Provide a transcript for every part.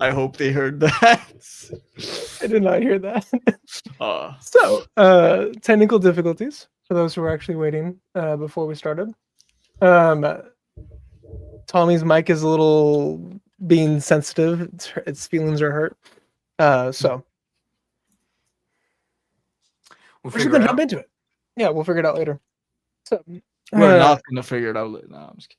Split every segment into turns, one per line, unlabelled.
I hope they heard that.
I did not hear that.
uh,
So, technical difficulties for those who were actually waiting before we started. Tommy's mic is a little being sensitive. Its feelings are hurt. So
we'll
we're just
figure it
gonna
out.
jump into it. Yeah, we'll figure it out later. So
We're not gonna figure it out later. No, I'm just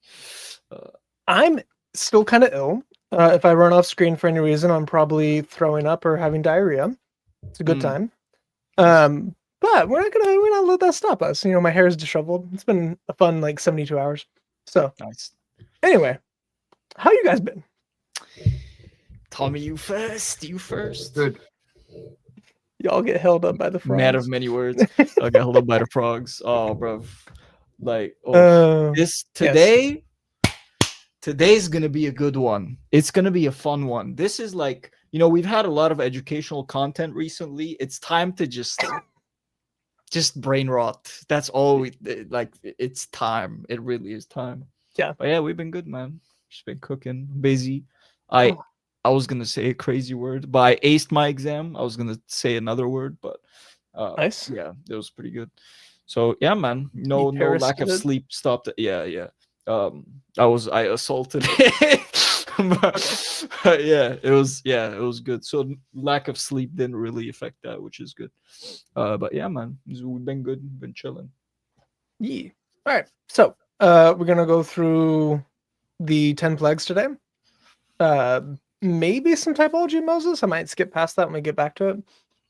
kidding.
I'm still kind of ill. If I run off screen for any reason, I'm probably throwing up or having diarrhea. It's a good time. But we're not let that stop us. You know, my hair is disheveled. It's been a fun like 72 hours. So
Nice.
anyway, how you guys been?
Tommy, you first. You first.
Good.
Y'all get held up by the frogs.
Man of many words. I got held up by the frogs. Oh, bro. Like, this today. Yes. Today's gonna be a good one. It's gonna be a fun one. This is like, we've had a lot of educational content recently. It's time to just brain rot. That's all we like. It's time. It really is time.
Yeah.
But yeah, we've been good, man. Just been cooking, busy. I was gonna say a crazy word, but I aced my exam. I was gonna say another word, but
nice.
Yeah, it was pretty good. So yeah, man. No lack of sleep stopped it. Yeah. I assaulted it. But yeah, it was good. So lack of sleep didn't really affect that, which is good. But yeah, man, we've been good, been chilling.
Yeah. All right. So we're gonna go through the 10 plagues today. Maybe some typology of Moses. I might skip past that when we get back to it.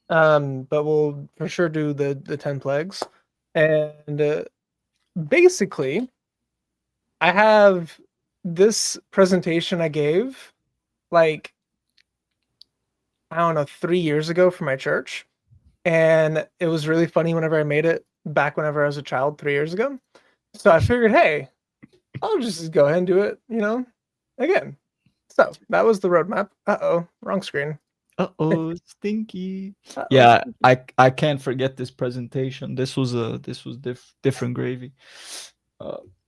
But we'll for sure do the 10 plagues. And basically, I have this presentation I gave like, I don't know, 3 years ago for my church. And it was really funny whenever I made it back whenever I was a child 3 years ago. So I figured, hey, I'll just go ahead and do it, again. So that was the roadmap. Uh-oh, wrong screen.
Stinky. Yeah, stinky. I can't forget this presentation. This was different gravy.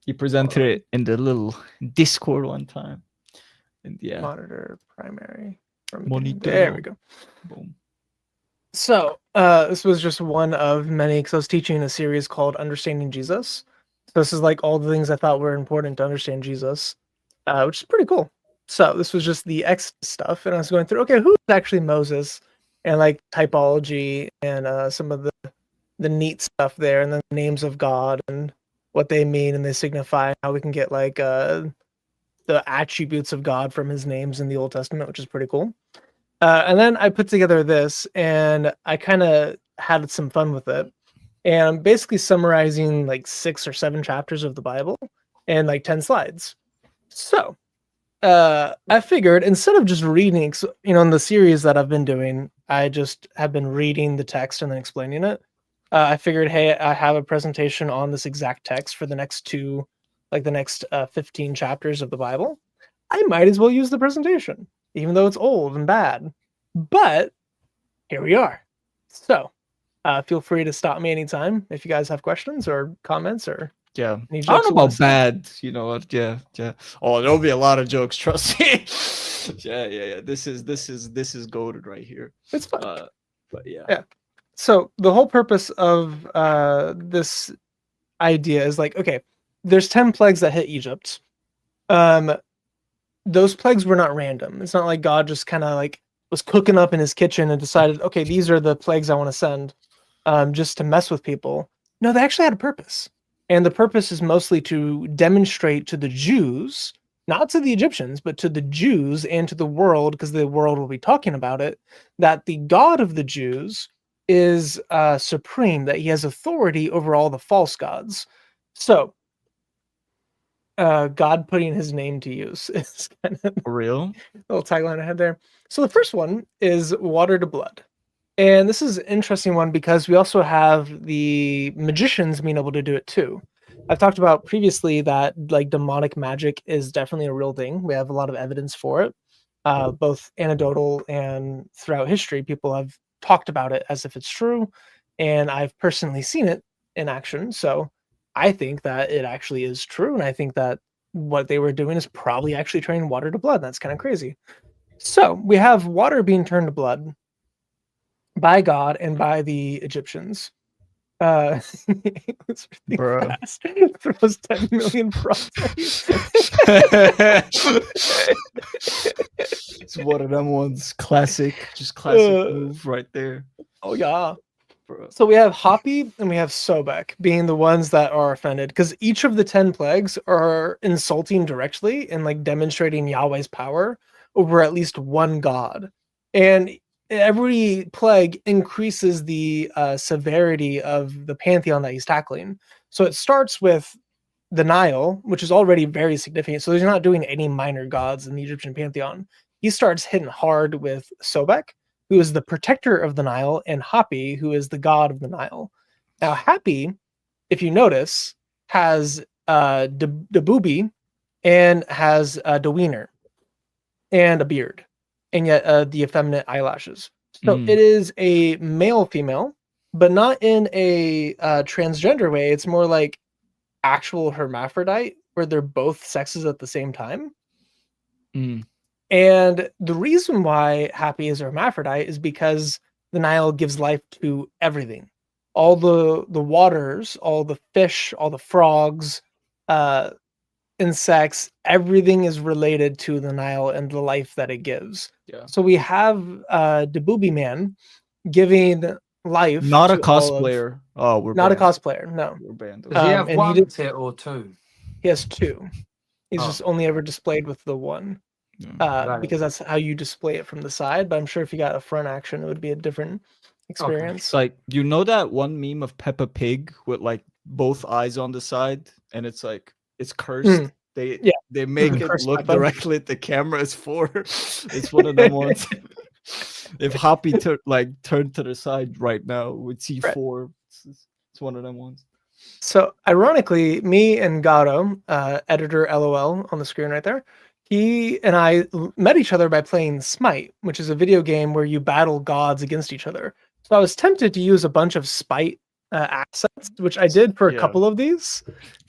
He presented it in the little Discord one time. And yeah.
Monitor primary.
Monitor.
There we go.
Boom.
So this was just one of many, because I was teaching a series called Understanding Jesus. So this is like all the things I thought were important to understand Jesus, which is pretty cool. So this was just the X stuff, and I was going through, okay, who's actually Moses, and like typology and some of the neat stuff there, and the names of God and what they mean and they signify, how we can get like the attributes of God from his names in the Old Testament, which is pretty cool. And then I put together this, and I kind of had some fun with it. And I'm basically summarizing like 6 or 7 chapters of the Bible and like 10 slides. So I figured instead of just reading, in the series that I've been doing, I just have been reading the text and then explaining it. I figured, hey, I have a presentation on this exact text for the next 15 chapters of the Bible. I might as well use the presentation, even though it's old and bad. But here we are. So feel free to stop me anytime if you guys have questions or comments or
yeah. I don't know about bad, what? Yeah. Oh, there'll be a lot of jokes, trust me. Yeah. This is goated right here.
It's fun.
But yeah.
Yeah. So the whole purpose of this idea is like, okay, there's 10 plagues that hit Egypt. Those plagues were not random. It's not like God just kind of like was cooking up in his kitchen and decided, okay, these are the plagues I want to send just to mess with people. No, they actually had a purpose. And the purpose is mostly to demonstrate to the Jews, not to the Egyptians, but to the Jews and to the world, because the world will be talking about it, that the God of the Jews is supreme, that he has authority over all the false gods. So God putting his name to use is kind of
for real.
Little tagline I had there. So the first one is water to blood. And this is an interesting one because we also have the magicians being able to do it too. I've talked about previously that like demonic magic is definitely a real thing. We have a lot of evidence for it, both anecdotal and throughout history. People have talked about it as if it's true, and I've personally seen it in action. So I think that it actually is true, and I think that what they were doing is probably actually turning water to blood. That's kind of crazy. So we have water being turned to blood by God and by the Egyptians. It's really
Bro.
fast. Throws 10 million frogs at you.
It's one of them ones. Classic. Just classic move right there.
Oh, yeah.
Bro.
So we have Hapi and we have Sobek being the ones that are offended because each of the 10 plagues are insulting directly and like demonstrating Yahweh's power over at least one god. And every plague increases the severity of the pantheon that he's tackling. So it starts with the Nile, which is already very significant. So he's not doing any minor gods in the Egyptian pantheon. He starts hitting hard with Sobek, who is the protector of the Nile, and Hapi, who is the god of the Nile. Now, Hapi, if you notice, has the booby and has the wiener and a beard, and yet the effeminate eyelashes. So it is a male-female, but not in a transgender way. It's more like actual hermaphrodite, where they're both sexes at the same time. And the reason why Hapi is a hermaphrodite is because the Nile gives life to everything. All the waters, all the fish, all the frogs, insects, everything is related to the Nile and the life that it gives.
Yeah.
So we have the Booby Man giving life.
Not a cosplayer. We're
not
banned.
a cosplayer. No.
We're banned.
Does he have one tit or two?
He has two. He's just only ever displayed with the one. Because that's how you display it from the side. But I'm sure if you got a front action, it would be a different experience.
Okay. Like, you know that one meme of Peppa Pig with like both eyes on the side, and it's like it's cursed. They make it look
Peppa.
directly at the camera as 4. It's one of them ones. If Happy turned to the side right now, we'd see 4. It's one of them ones.
So ironically, me and Gato, editor LOL on the screen right there, he and I met each other by playing Smite, which is a video game where you battle gods against each other. So I was tempted to use a bunch of Smite assets, which I did for a couple of these.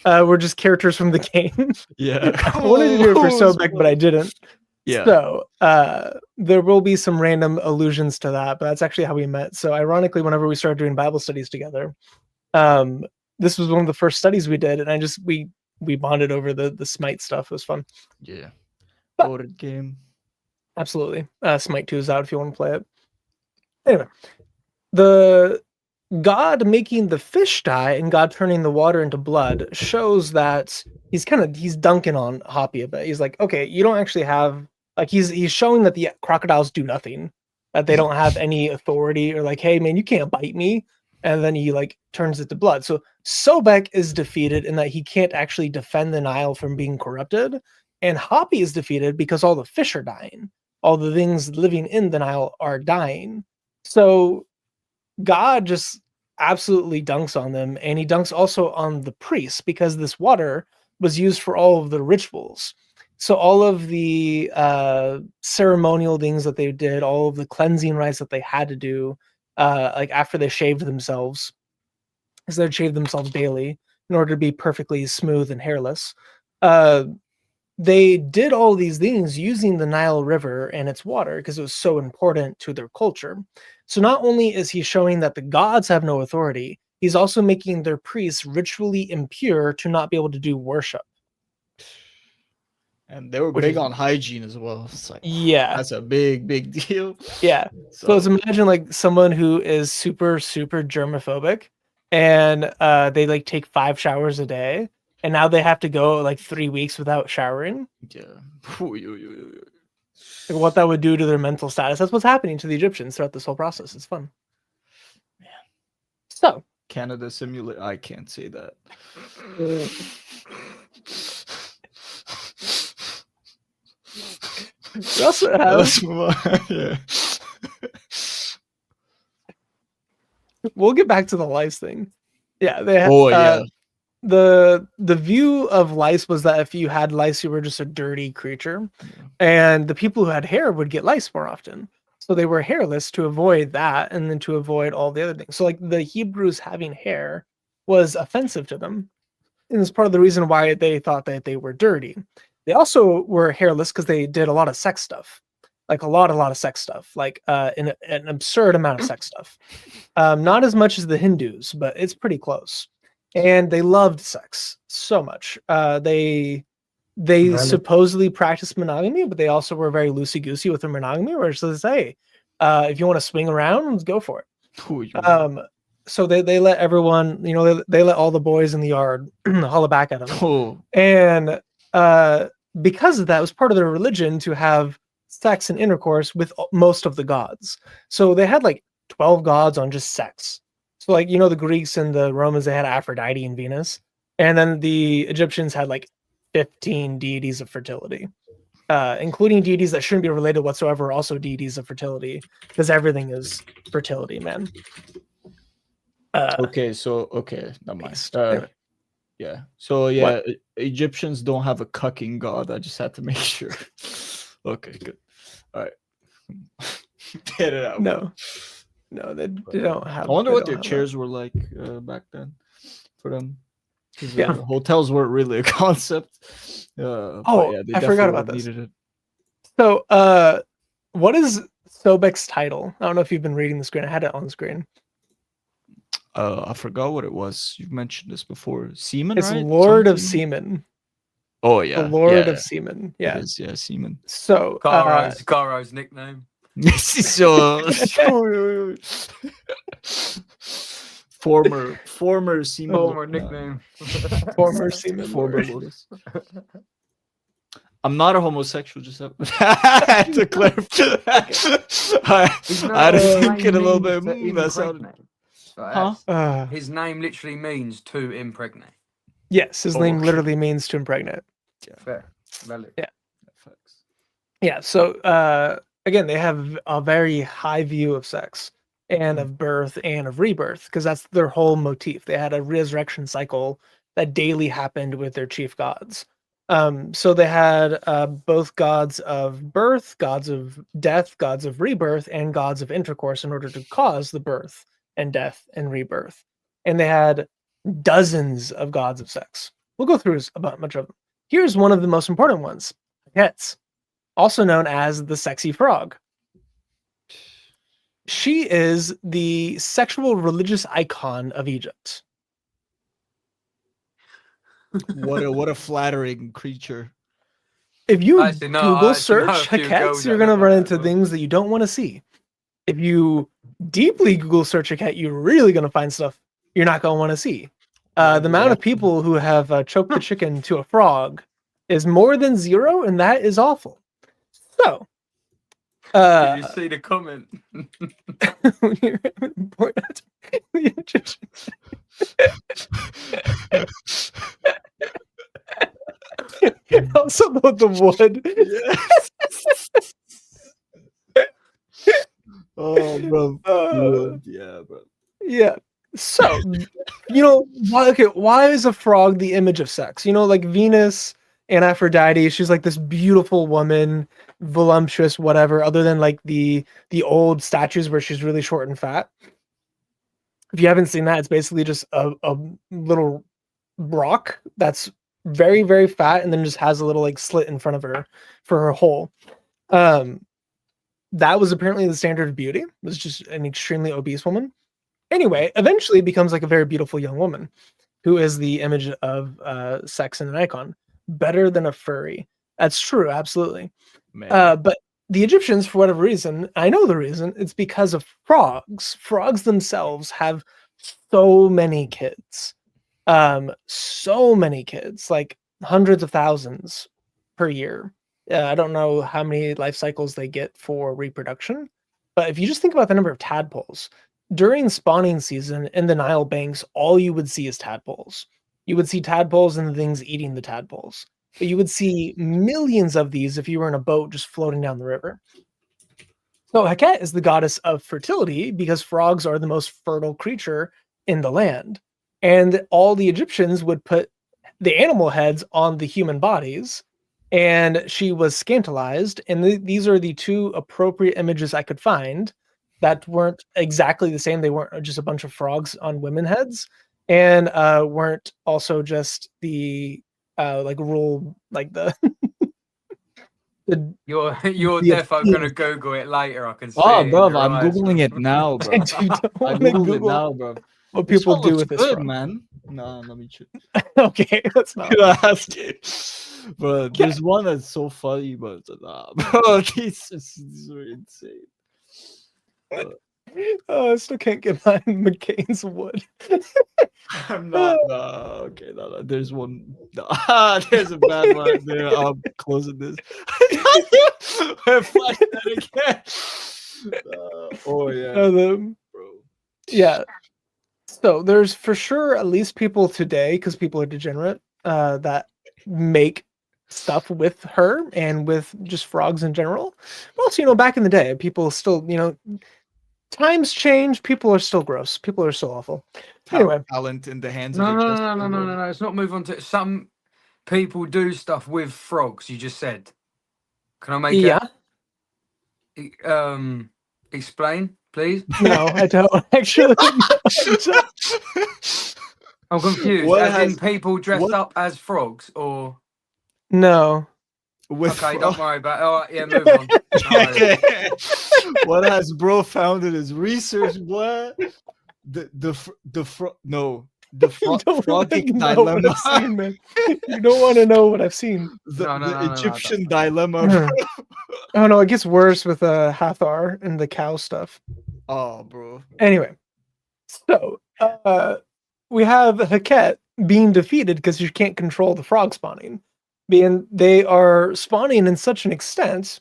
Were just characters from the game.
Yeah.
I wanted to do it for Sobek, but I didn't.
Yeah.
So there will be some random allusions to that, but that's actually how we met. So ironically, whenever we started doing Bible studies together, this was one of the first studies we did, and we bonded over the Smite stuff. It was fun.
Yeah. Loaded game.
Absolutely. Smite 2 is out if you want to play it. Anyway, the God making the fish die and God turning the water into blood shows that he's dunking on Hapi a bit. He's like, okay, you don't actually have, like, he's showing that the crocodiles do nothing, that they don't have any authority, or like, hey man, you can't bite me. And then he like turns it to blood. So Sobek is defeated in that he can't actually defend the Nile from being corrupted. And Hapi is defeated because all the fish are dying. All the things living in the Nile are dying. So God just absolutely dunks on them. And he dunks also on the priests because this water was used for all of the rituals. So all of the ceremonial things that they did, all of the cleansing rites that they had to do, like after they shaved themselves, because they'd shave themselves daily in order to be perfectly smooth and hairless. They did all these things using the Nile River and its water because it was so important to their culture. So not only is he showing that the gods have no authority, he's also making their priests ritually impure to not be able to do worship.
And they were big on hygiene as well. It's like, that's a big deal.
Yeah. So let's imagine like someone who is super, super germophobic, and they like take 5 showers a day, and now they have to go like 3 weeks without showering.
Yeah.
Like what that would do to their mental status. That's what's happening to the Egyptians throughout this whole process. It's fun.
Man.
So
Canada simulate. I can't say that.
We also have,
yeah.
We'll get back to the lice thing. Yeah, they have. The view of lice was that if you had lice, you were just a dirty creature, and the people who had hair would get lice more often. So they were hairless to avoid that, and then to avoid all the other things. So like the Hebrews having hair was offensive to them. and it's part of the reason why they thought that they were dirty. They also were hairless because they did a lot of sex stuff, like a lot of sex stuff, like an absurd amount of sex stuff. Not as much as the Hindus, but it's pretty close. And they loved sex so much. They supposedly practiced monogamy, but they also were very loosey goosey with their monogamy. Where it's just, hey, if you want to swing around, let's go for it. So they let everyone, they let all the boys in the yard holler back at them. And because of that, it was part of their religion to have sex and intercourse with most of the gods. So they had like 12 gods on just sex. So like, the Greeks and the Romans, they had Aphrodite and Venus. And then the Egyptians had like 15 deities of fertility, including deities that shouldn't be related whatsoever, also deities of fertility, because everything is fertility, man.
Okay, never mind. Yeah. So yeah, Egyptians don't have a cucking god. I just had to make sure. Okay, good. All right. Get it out.
No, they don't have.
I wonder what their chairs were like back then for them. Yeah, hotels weren't really a concept.
I forgot about this. So, what is Sobek's title? I don't know if you've been reading the screen. I had it on the screen.
I forgot what it was. You've mentioned this before. Seaman,
it's
right?
Lord of Seaman.
Oh yeah,
the Lord of Seaman. Yeah,
it is, yeah, Seaman.
So
Garo's nickname.
So former Seaman.
Former nickname.
Former Seaman.
Former Lotus. I'm not a homosexual, just to clarify. I had to think it a little bit. That sounded.
Huh? His name literally means to impregnate.
Yes, his name literally means to impregnate.
Yeah. Fair. Valid.
Yeah. Yeah. So again, they have a very high view of sex and of birth and of rebirth, because that's their whole motif. They had a resurrection cycle that daily happened with their chief gods. So they had both gods of birth, gods of death, gods of rebirth, and gods of intercourse in order to cause the birth and death and rebirth. And they had dozens of gods of sex. We'll go through a bunch of them. Here's one of the most important ones, Hetz, also known as the sexy frog. She is the sexual religious icon of Egypt.
What a flattering creature.
If you Google search Heket, you're going to run into things that you don't want to see. If you deeply Google search Heket, you're really going to find stuff you're not going to want to see. The amount of people who have choked the chicken to a frog is more than zero, and that is awful. So,
did you see the comment?
Also about the wood.
Oh, bro. Yeah, bro.
Yeah. So, why is a frog the image of sex? Like Venus and Aphrodite, she's like this beautiful woman, voluptuous, whatever, other than like the old statues where she's really short and fat. If you haven't seen that, it's basically just a little rock that's very, very fat and then just has a little like slit in front of her for her hole. That was apparently the standard of beauty. It was just an extremely obese woman. Anyway, eventually becomes like a very beautiful young woman who is the image of sex and an icon. Better than a furry. That's true, absolutely. But the Egyptians, for whatever reason, I know the reason, it's because of frogs. Frogs themselves have so many kids. So many kids, like hundreds of thousands per year. I don't know how many life cycles they get for reproduction, but if you just think about the number of tadpoles, during spawning season in the Nile banks, all you would see is tadpoles. You would see tadpoles and the things eating the tadpoles. But you would see millions of these if you were in a boat just floating down the river. So Heket is the goddess of fertility because frogs are the most fertile creature in the land. And all the Egyptians would put the animal heads on the human bodies, and she was scandalized. And these are the two appropriate images I could find that weren't exactly the same. They weren't just a bunch of frogs on women heads. and weren't also just the like rule like the
You're
the
defo gonna Google it later. I can see
Oh,
it in
bro,
your
I'm
eyes.
googling it now, bro.
I don't
I
want to
googled it
Google
now, bro.
what
This
people
one
do
looks
with this
good,
frog.
man. No, let me check.
Okay, let's not.
Ask it. But there's one that's so funny, but nah, bro, these are insane.
Oh, I still can't get behind McCain's wood.
I'm not. Okay, no. There's one. There's a bad one there. I'm closing this. Flash that again. Oh yeah, bro.
Yeah. So there's for sure at least people today, because people are degenerate, that make stuff with her and with just frogs in general. But also, back in the day, people still, times change. People are still gross. People are still awful. Anyway,
Talent in the hands
No,
of a
no,
just
no, no, no, no,
woman.
no, no. Let's not move on to some people do stuff with frogs. You just said. Can I make
yeah.
explain, please?
No, I don't actually. No, I don't.
I'm confused.
What
As in
has
people dressed
what
up as frogs, or
No.
with
okay,
frog?
don't worry about it. All right, yeah, move on.
What has bro found in his research? What the
You don't want to
frogic
know what
dilemma.
I've seen, man. You don't want to know what I've seen.
The
No,
Egyptian
don't.
dilemma. Bro.
Oh no, it gets worse with Hathor and the cow stuff.
Oh, bro.
Anyway, so we have Heket being defeated because she can't control the frog spawning. They are spawning in such an extent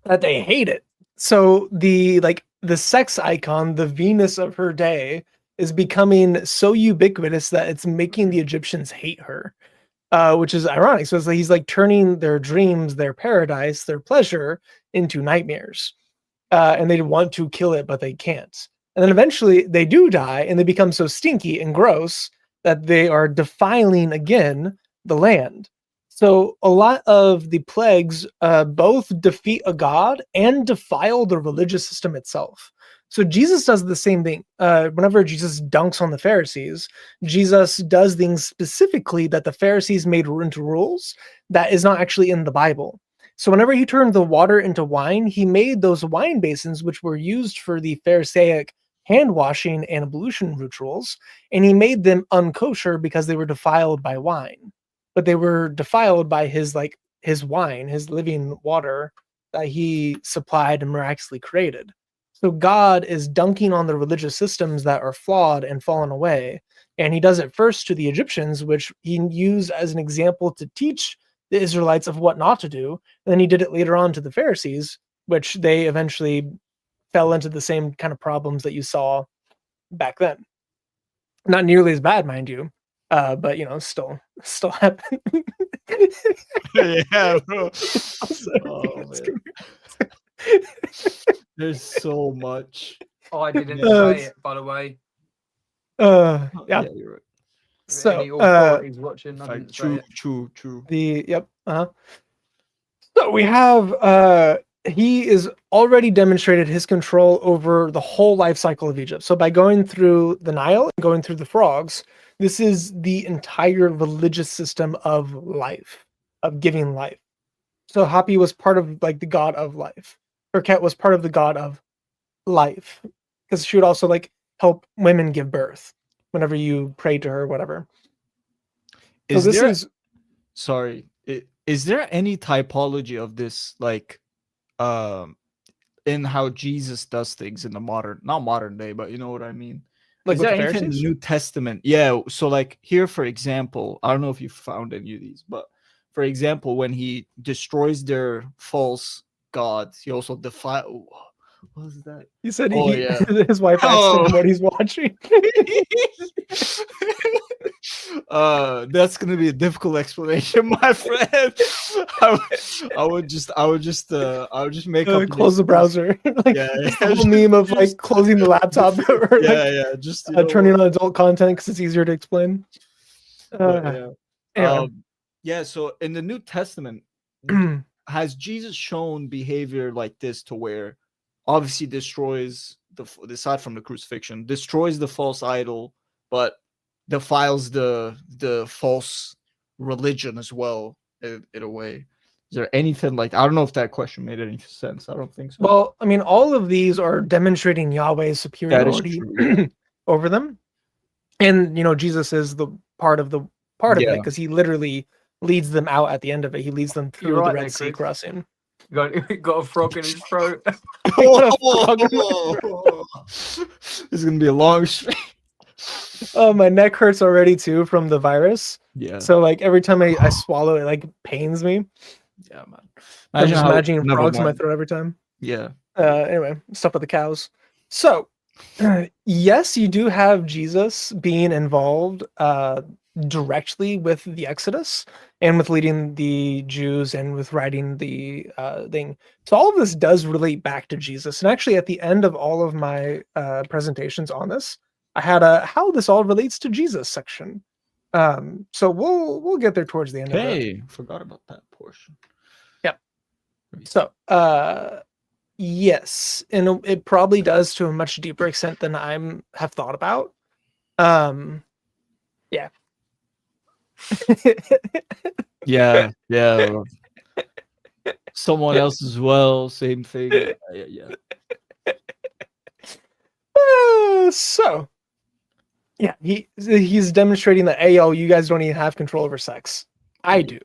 that they hate it. So the sex icon, the Venus of her day, is becoming so ubiquitous that it's making the Egyptians hate her. Which is ironic. So it's like he's like turning their dreams, their paradise, their pleasure into nightmares. And they want to kill it, but they can't. And then eventually they do die and they become so stinky and gross that they are defiling again the land. So a lot of the plagues both defeat a god and defile the religious system itself. So Jesus does the same thing. Whenever Jesus dunks on the Pharisees, Jesus does things specifically that the Pharisees made into rules that is not actually in the Bible. So whenever he turned the water into wine, he made those wine basins, which were used for the Pharisaic hand washing and ablution rituals, and he made them unkosher because they were defiled by wine. But they were defiled by his wine, his living water that he supplied and miraculously created. So God is dunking on the religious systems that are flawed and fallen away. And he does it first to the Egyptians, which he used as an example to teach the Israelites of what not to do. And then he did it later on to the Pharisees, which they eventually fell into the same kind of problems that you saw back then. Not nearly as bad, mind you, but still happened.
Yeah, bro. Oh, man. There's so much.
I didn't say it, by the way.
Yeah,
you're right.
So
any authorities watching, I didn't say it.
True.
So we have he is already demonstrated his control over the whole life cycle of Egypt. So by going through the Nile and going through the frogs, this is the entire religious system of life, of giving life. So Hapi was part of the god of life. Herket was part of the god of life, because she would also help women give birth whenever you pray to her, whatever.
Sorry, is there any typology of this in how Jesus does things in the not modern day, but you know what I mean? Is there anything in the New Testament? Yeah, so here, for example, I don't know if you found any of these, but for example, when he destroys their false gods, he also defile. What was that?
He said his wife asked him what he's watching.
That's gonna be a difficult explanation, my friend. I would just make up
close the browser. The whole meme of closing the laptop or
just
turning on adult content because it's easier to explain.
So in the New Testament, has Jesus shown behavior like this to where obviously destroys aside from the crucifixion, destroys the false idol, but defiles the false religion as well in a way. Is there anything like, I don't know if that question made any sense. I don't think so.
Well, I mean, all of these are demonstrating Yahweh's
That is
superiority
true. Yeah.
over them, and Jesus is the part of it
Yeah.
because he literally leads them out at the end of it. He leads them through
You're
the
right
Red
there,
Sea
Chris.
crossing.
Got a frog in his throat.
This is gonna be a long stream.
Oh, my neck hurts already too from the virus.
Yeah.
So like every time I swallow, it like pains me.
Yeah, man.
I'm just imagining
never
frogs in my
mind.
throat every time.
Yeah.
Anyway, stuff with the cows. So, yes, you do have Jesus being involved directly with the Exodus and with leading the Jews and with writing the thing. So all of this does relate back to Jesus. And actually, at the end of all of my presentations on this, I had a how this all relates to Jesus section. So we'll get there towards the end of it.
Hey, forgot about that portion.
Yep. So, yes, and it probably does to a much deeper extent than have thought about. Yeah.
Yeah. Someone else as well, same thing. Yeah.
So, yeah, he's demonstrating that, hey, you guys don't even have control over sex. I do.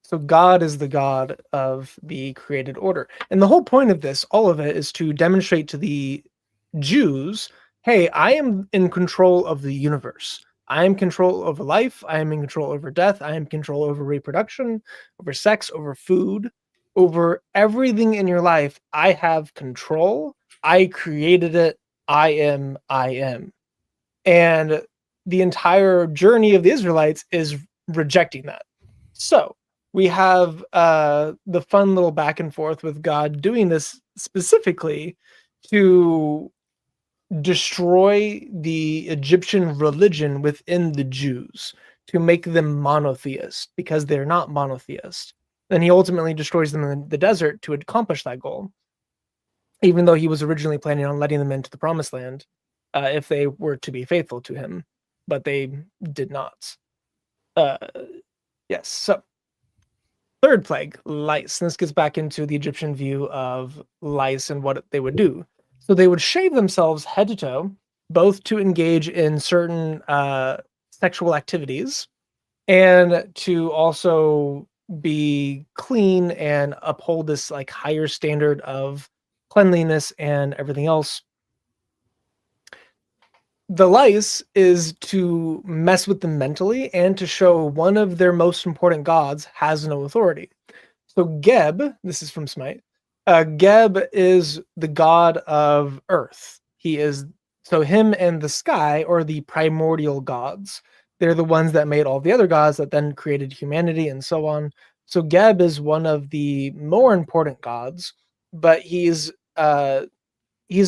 So God is the God of the created order. And the whole point of this, all of it, is to demonstrate to the Jews, hey, I am in control of the universe. I am in control over life. I am in control over death. I am in control over reproduction, over sex, over food, over everything in your life. I have control. I created it. I am. And the entire journey of the Israelites is rejecting that. So we have the fun little back and forth with God doing this specifically to destroy the Egyptian religion within the Jews, to make them monotheist, because they're not monotheist. Then he ultimately destroys them in the desert to accomplish that goal, even though he was originally planning on letting them into the promised land if they were to be faithful to him, but they did not. Yes, so third plague, lice. And this gets back into the Egyptian view of lice and what they would do. So they would shave themselves head to toe, both to engage in certain sexual activities and to also be clean and uphold this like higher standard of cleanliness and everything else. The lice is to mess with them mentally and to show one of their most important gods has no authority. So Geb, this is from Smite, Geb is the god of earth. So him and the sky are the primordial gods. They're the ones that made all the other gods that then created humanity and so on. So Geb is one of the more important gods, but he's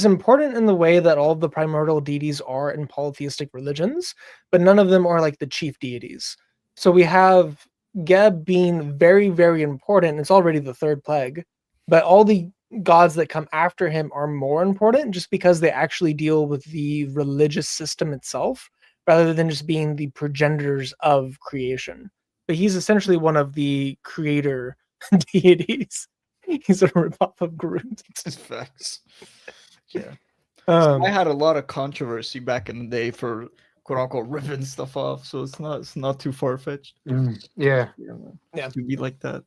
important in the way that all of the primordial deities are in polytheistic religions, but none of them are like the chief deities. So we have Geb being very, very important. It's already the third plague, but all the gods that come after him are more important just because they actually deal with the religious system itself rather than just being the progenitors of creation. But he's essentially one of the creator deities. He's a ripoff of Groot.
It's facts. Yeah. I had a lot of controversy back in the day for quote unquote ripping stuff off, so it's not too far fetched.
Yeah.
To be like that.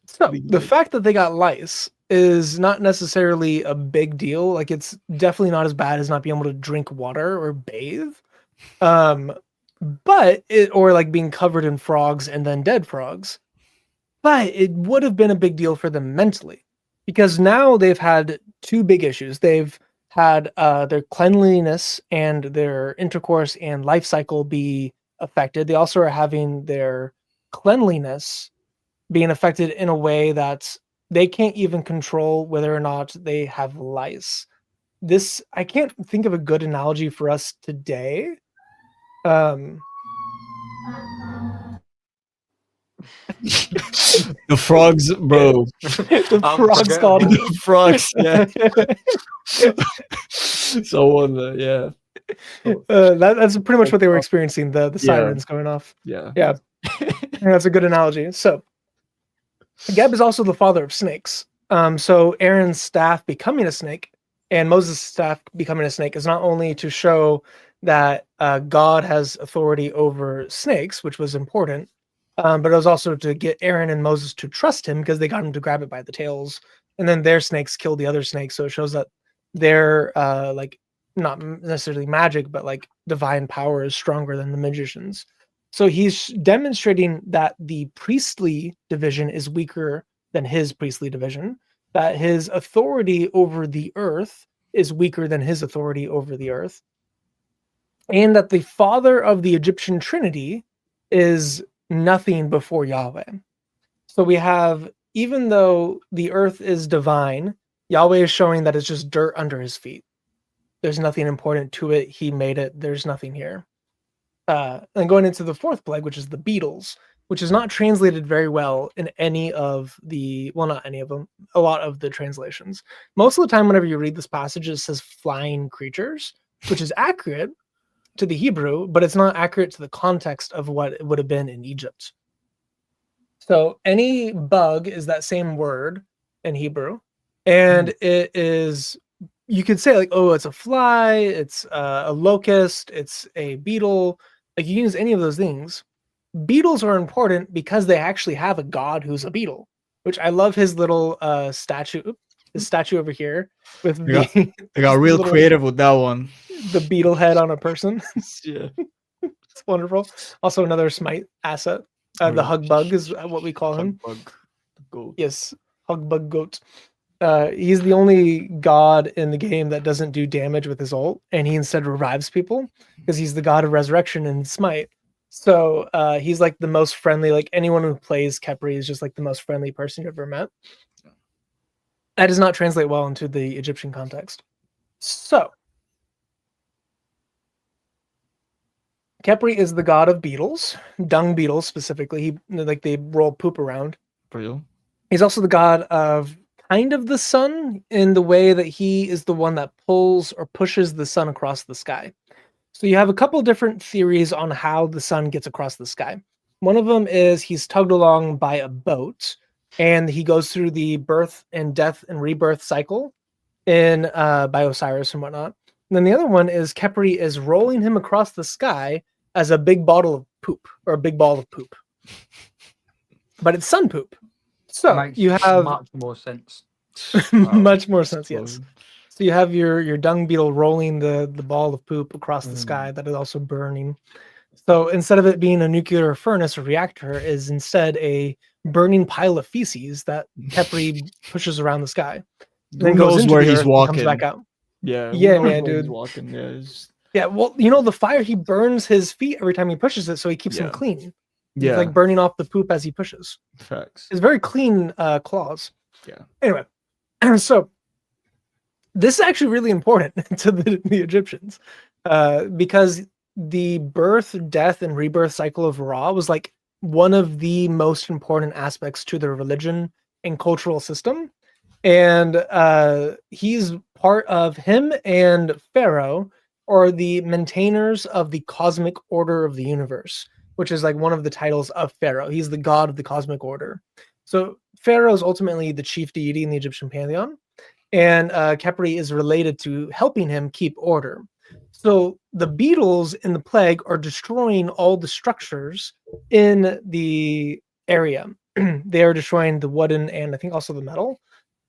So the fact that they got lice is not necessarily a big deal. Like it's definitely not as bad as not being able to drink water or bathe. But or like being covered in frogs and then dead frogs. But it would have been a big deal for them mentally, because now they've had two big issues. They've had their cleanliness and their intercourse and life cycle be affected. They also are having their cleanliness being affected in a way that they can't even control whether or not they have lice. I can't think of a good analogy for us today.
The frogs, bro.
The frogs called
the frogs, yeah. Someone, yeah.
That's pretty much what they were experiencing. The sirens going off.
Yeah.
That's a good analogy. So, Geb is also the father of snakes. So Aaron's staff becoming a snake and Moses' staff becoming a snake is not only to show that God has authority over snakes, which was important, but it was also to get Aaron and Moses to trust him because they got him to grab it by the tails, and then their snakes killed the other snakes. So it shows that their like not necessarily magic, but like divine power is stronger than the magicians. So he's demonstrating that the priestly division is weaker than his priestly division, that his authority over the earth is weaker than his authority over the earth, and that the father of the Egyptian Trinity is nothing before Yahweh. So we have, even though the earth is divine, Yahweh is showing that it's just dirt under his feet. There's nothing important to it. He made it. There's nothing here. And going into the fourth plague, which is the beetles, which is not translated very well in any of the, well, not any of them, a lot of the translations. Most of the time, whenever you read this passage, it says flying creatures, which is accurate to the Hebrew, but it's not accurate to the context of what it would have been in Egypt. So any bug is that same word in Hebrew, and it is, you could say like, oh, it's a fly, it's a locust, it's a beetle. Like you can use any of those things. Beetles are important because they actually have a god who's a beetle, which I love his little statue. His statue over here with
they got real creative with that one.
The beetle head on a person.
Yeah,
it's wonderful. Also another Smite asset. The hug bug is what we call him.
Bug, goat.
Yes, hug bug goat. He's the only god in the game that doesn't do damage with his ult, and he instead revives people because he's the god of resurrection in Smite. So he's like the most friendly. Like anyone who plays Khepri is just like the most friendly person you've ever met. That does not translate well into the Egyptian context. So Khepri is the god of beetles, dung beetles specifically. He like they roll poop around.
For you.
He's also the god of kind of the sun in the way that he is the one that pulls or pushes the sun across the sky. So you have a couple different theories on how the sun gets across the sky. One of them is he's tugged along by a boat, and he goes through the birth and death and rebirth cycle in by Osiris and whatnot. And then the other one is Khepri is rolling him across the sky as a big bottle of poop or a big ball of poop. But it's sun poop. So
Makes
you have
much more sense.
much more sense, yes. So you have your dung beetle rolling the ball of poop across the sky that is also burning. So instead of it being a nuclear furnace or reactor, is instead a burning pile of feces that Khepri pushes around the sky.
Then goes into where he's walking.
Comes back out.
Yeah,
man, dude.
Walking.
Yeah, well, you know the fire, he burns his feet every time he pushes it, so he keeps them clean.
Yeah,
he's like burning off the poop as he pushes.
Facts.
It's very clean claws.
Yeah.
Anyway, so this is actually really important to the Egyptians because the birth, death, and rebirth cycle of Ra was like one of the most important aspects to their religion and cultural system. And he's part of him and Pharaoh are the maintainers of the cosmic order of the universe, which is like one of the titles of Pharaoh. He's the god of the cosmic order. So Pharaoh is ultimately the chief deity in the Egyptian pantheon, and Khepri is related to helping him keep order. So the beetles in the plague are destroying all the structures in the area. They are destroying the wooden and I think also the metal,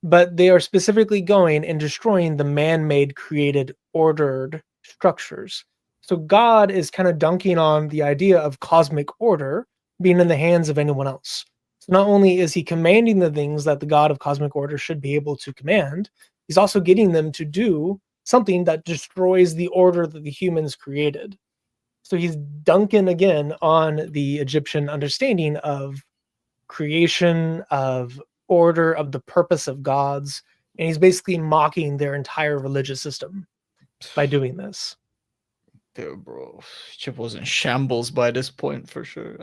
but they are specifically going and destroying the man-made, created, ordered structures. So God is kind of dunking on the idea of cosmic order being in the hands of anyone else. So not only is he commanding the things that the God of cosmic order should be able to command, he's also getting them to do something that destroys the order that the humans created. So he's dunking again on the Egyptian understanding of creation, of order, of the purpose of gods, and he's basically mocking their entire religious system by doing this.
Dude, bro, Chip was in shambles by this point for sure.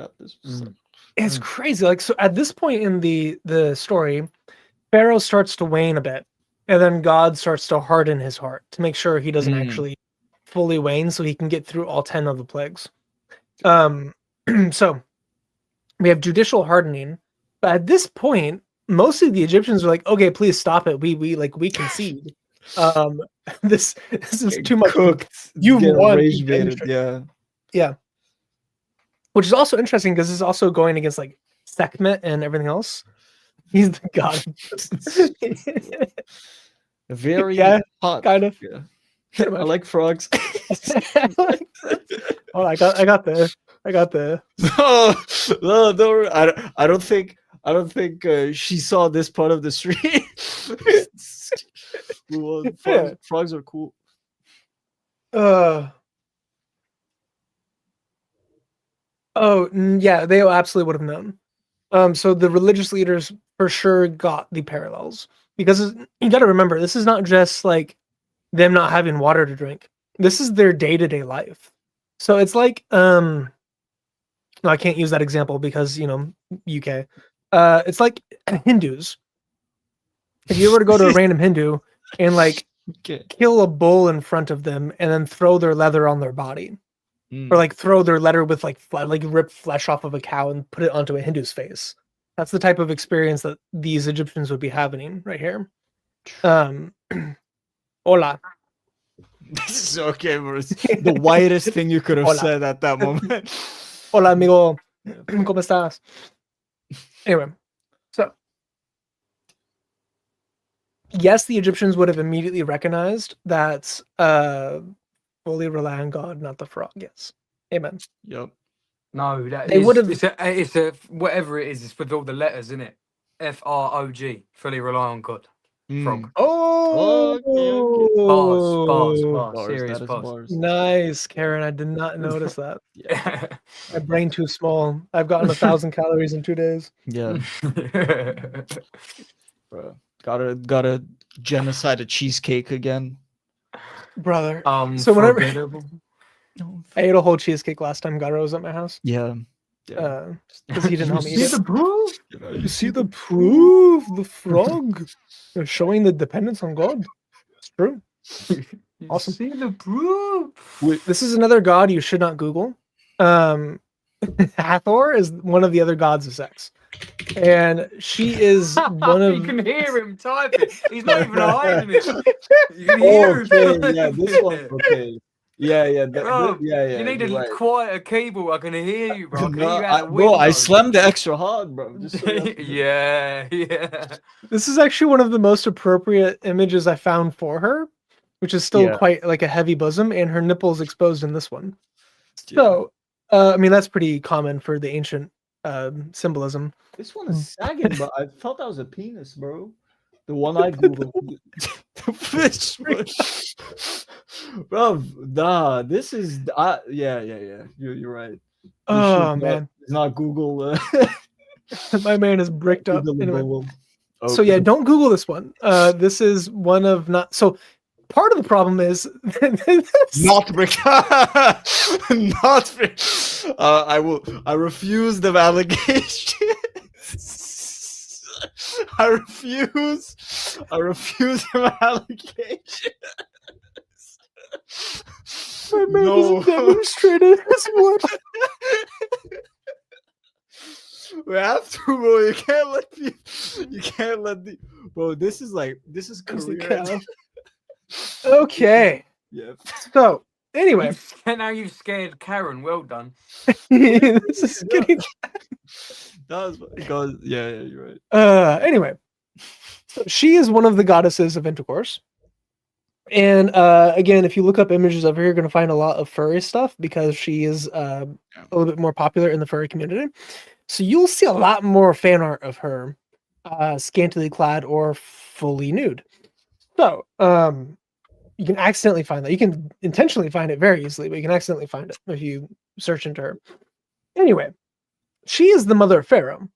It's crazy. Like, so at this point in the story, Pharaoh starts to wane a bit, and then God starts to harden his heart to make sure he doesn't actually fully wane so he can get through all 10 of the plagues. So we have judicial hardening, but at this point, mostly the Egyptians are like, okay, please stop it. We concede. This is too much.
Cooked.
You've won.
Rage baited.
Yeah. Which is also interesting because it's also going against like Sekhmet and everything else. He's the god.
Very hot.
Kind of.
Yeah. I like frogs.
Oh, I got the.
No, don't. I don't think she saw this part of the stream. Frogs are cool.
Oh yeah, they absolutely would have known. So the religious leaders for sure got the parallels because you got to remember this is not just like them not having water to drink. This is their day-to-day life. So it's like no, I can't use that example because UK. It's like Hindus. If you were to go to a random Hindu and like kill a bull in front of them and then throw their leather on their body. Or like throw their leather with like rip flesh off of a cow and put it onto a Hindu's face. That's the type of experience that these Egyptians would be having right here. Hola.
This is okay, bro. It's the whitest thing you could have said at that moment.
Hola, amigo. ¿Cómo estás? Anyway, so yes, the Egyptians would have immediately recognized that fully rely on God, not the frog. Yes. Amen.
Yep.
No,
they would have.
It's a whatever it is. It's with all the letters in it. FROG. Fully rely on God. Frog.
Oh.
Bars. Serious
bars.
Nice, Karen. I did not notice that. My brain too small. I've gotten 1,000 calories in 2 days.
Yeah. Bro, gotta genocide a cheesecake again.
Brother. So whenever I ate a whole cheesecake last time Garo was at my house.
Yeah.
Because he didn't help me eat
see
it.
the proof?
You see the proof? The frog. They're showing the dependence on God. It's true. Awesome.
See the proof?
This is another god you should not Google. Hathor is one of the other gods of sex. And she is one of...
You can hear him typing. He's not even hiding it. You can hear him.
Yeah, this one. Okay. Yeah.
Bro,
yeah.
You need quite a keyboard. I can hear you, bro.
I slammed the extra hard, bro. Just so
yeah.
This is actually one of the most appropriate images I found for her, which is still quite like a heavy bosom, and her nipples exposed in this one. So, I mean, that's pretty common for the ancient symbolism.
This one is sagging, but I thought that was a penis, bro. The one I googled. The fish, bro. Nah, this is yeah. You're right.
Man,
it's not Google.
My man is bricked up. Anyway.
Okay.
So yeah, don't Google this one. This is one of not so. Part of the problem is
not bricked. Not bricked. I refuse the allegation. I refuse the allegation.
My man is demonstrated as one.
We have to, bro. You can't let the bro. This is Korean.
Okay.
Yeah.
So anyway,
now you've scared Karen. Well done.
This is getting.
That was because you're right.
Anyway, so she is one of the goddesses of intercourse, and again, if you look up images of her, you're going to find a lot of furry stuff because she is a little bit more popular in the furry community. So you'll see a lot more fan art of her, scantily clad or fully nude. So you can accidentally find that. You can intentionally find it very easily, but you can accidentally find it if you search into her. Anyway, she is the mother of Pharaoh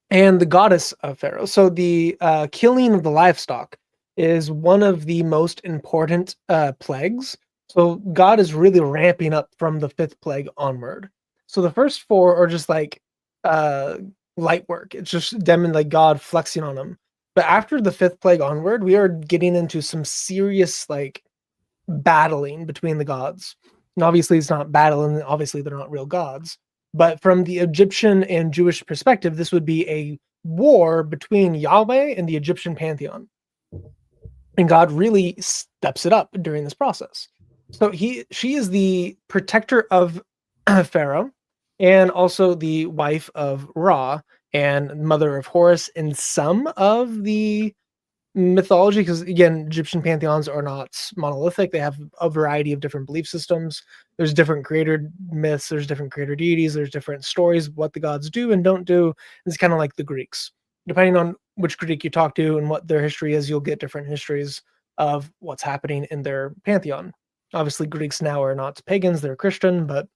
and the goddess of Pharaoh. So the killing of the livestock is one of the most important plagues. So God is really ramping up from the 5th plague onward. So the first 4 are just like light work. It's just them and like God flexing on them. But after the 5th plague onward, we are getting into some serious like battling between the gods. And obviously, it's not battling. Obviously, they're not real gods. But from the Egyptian and Jewish perspective, this would be a war between Yahweh and the Egyptian pantheon. And God really steps it up during this process. So she is the protector of Pharaoh and also the wife of Ra and mother of Horus in some of the mythology, because again, Egyptian pantheons are not monolithic. They have a variety of different belief systems. There's different creator myths, there's different creator deities, there's different stories what the gods do and don't do. It's kind of like the Greeks. Depending on which Greek you talk to and what their history is, you'll get different histories of what's happening in their pantheon. Obviously, Greeks now are not pagans, they're Christian, but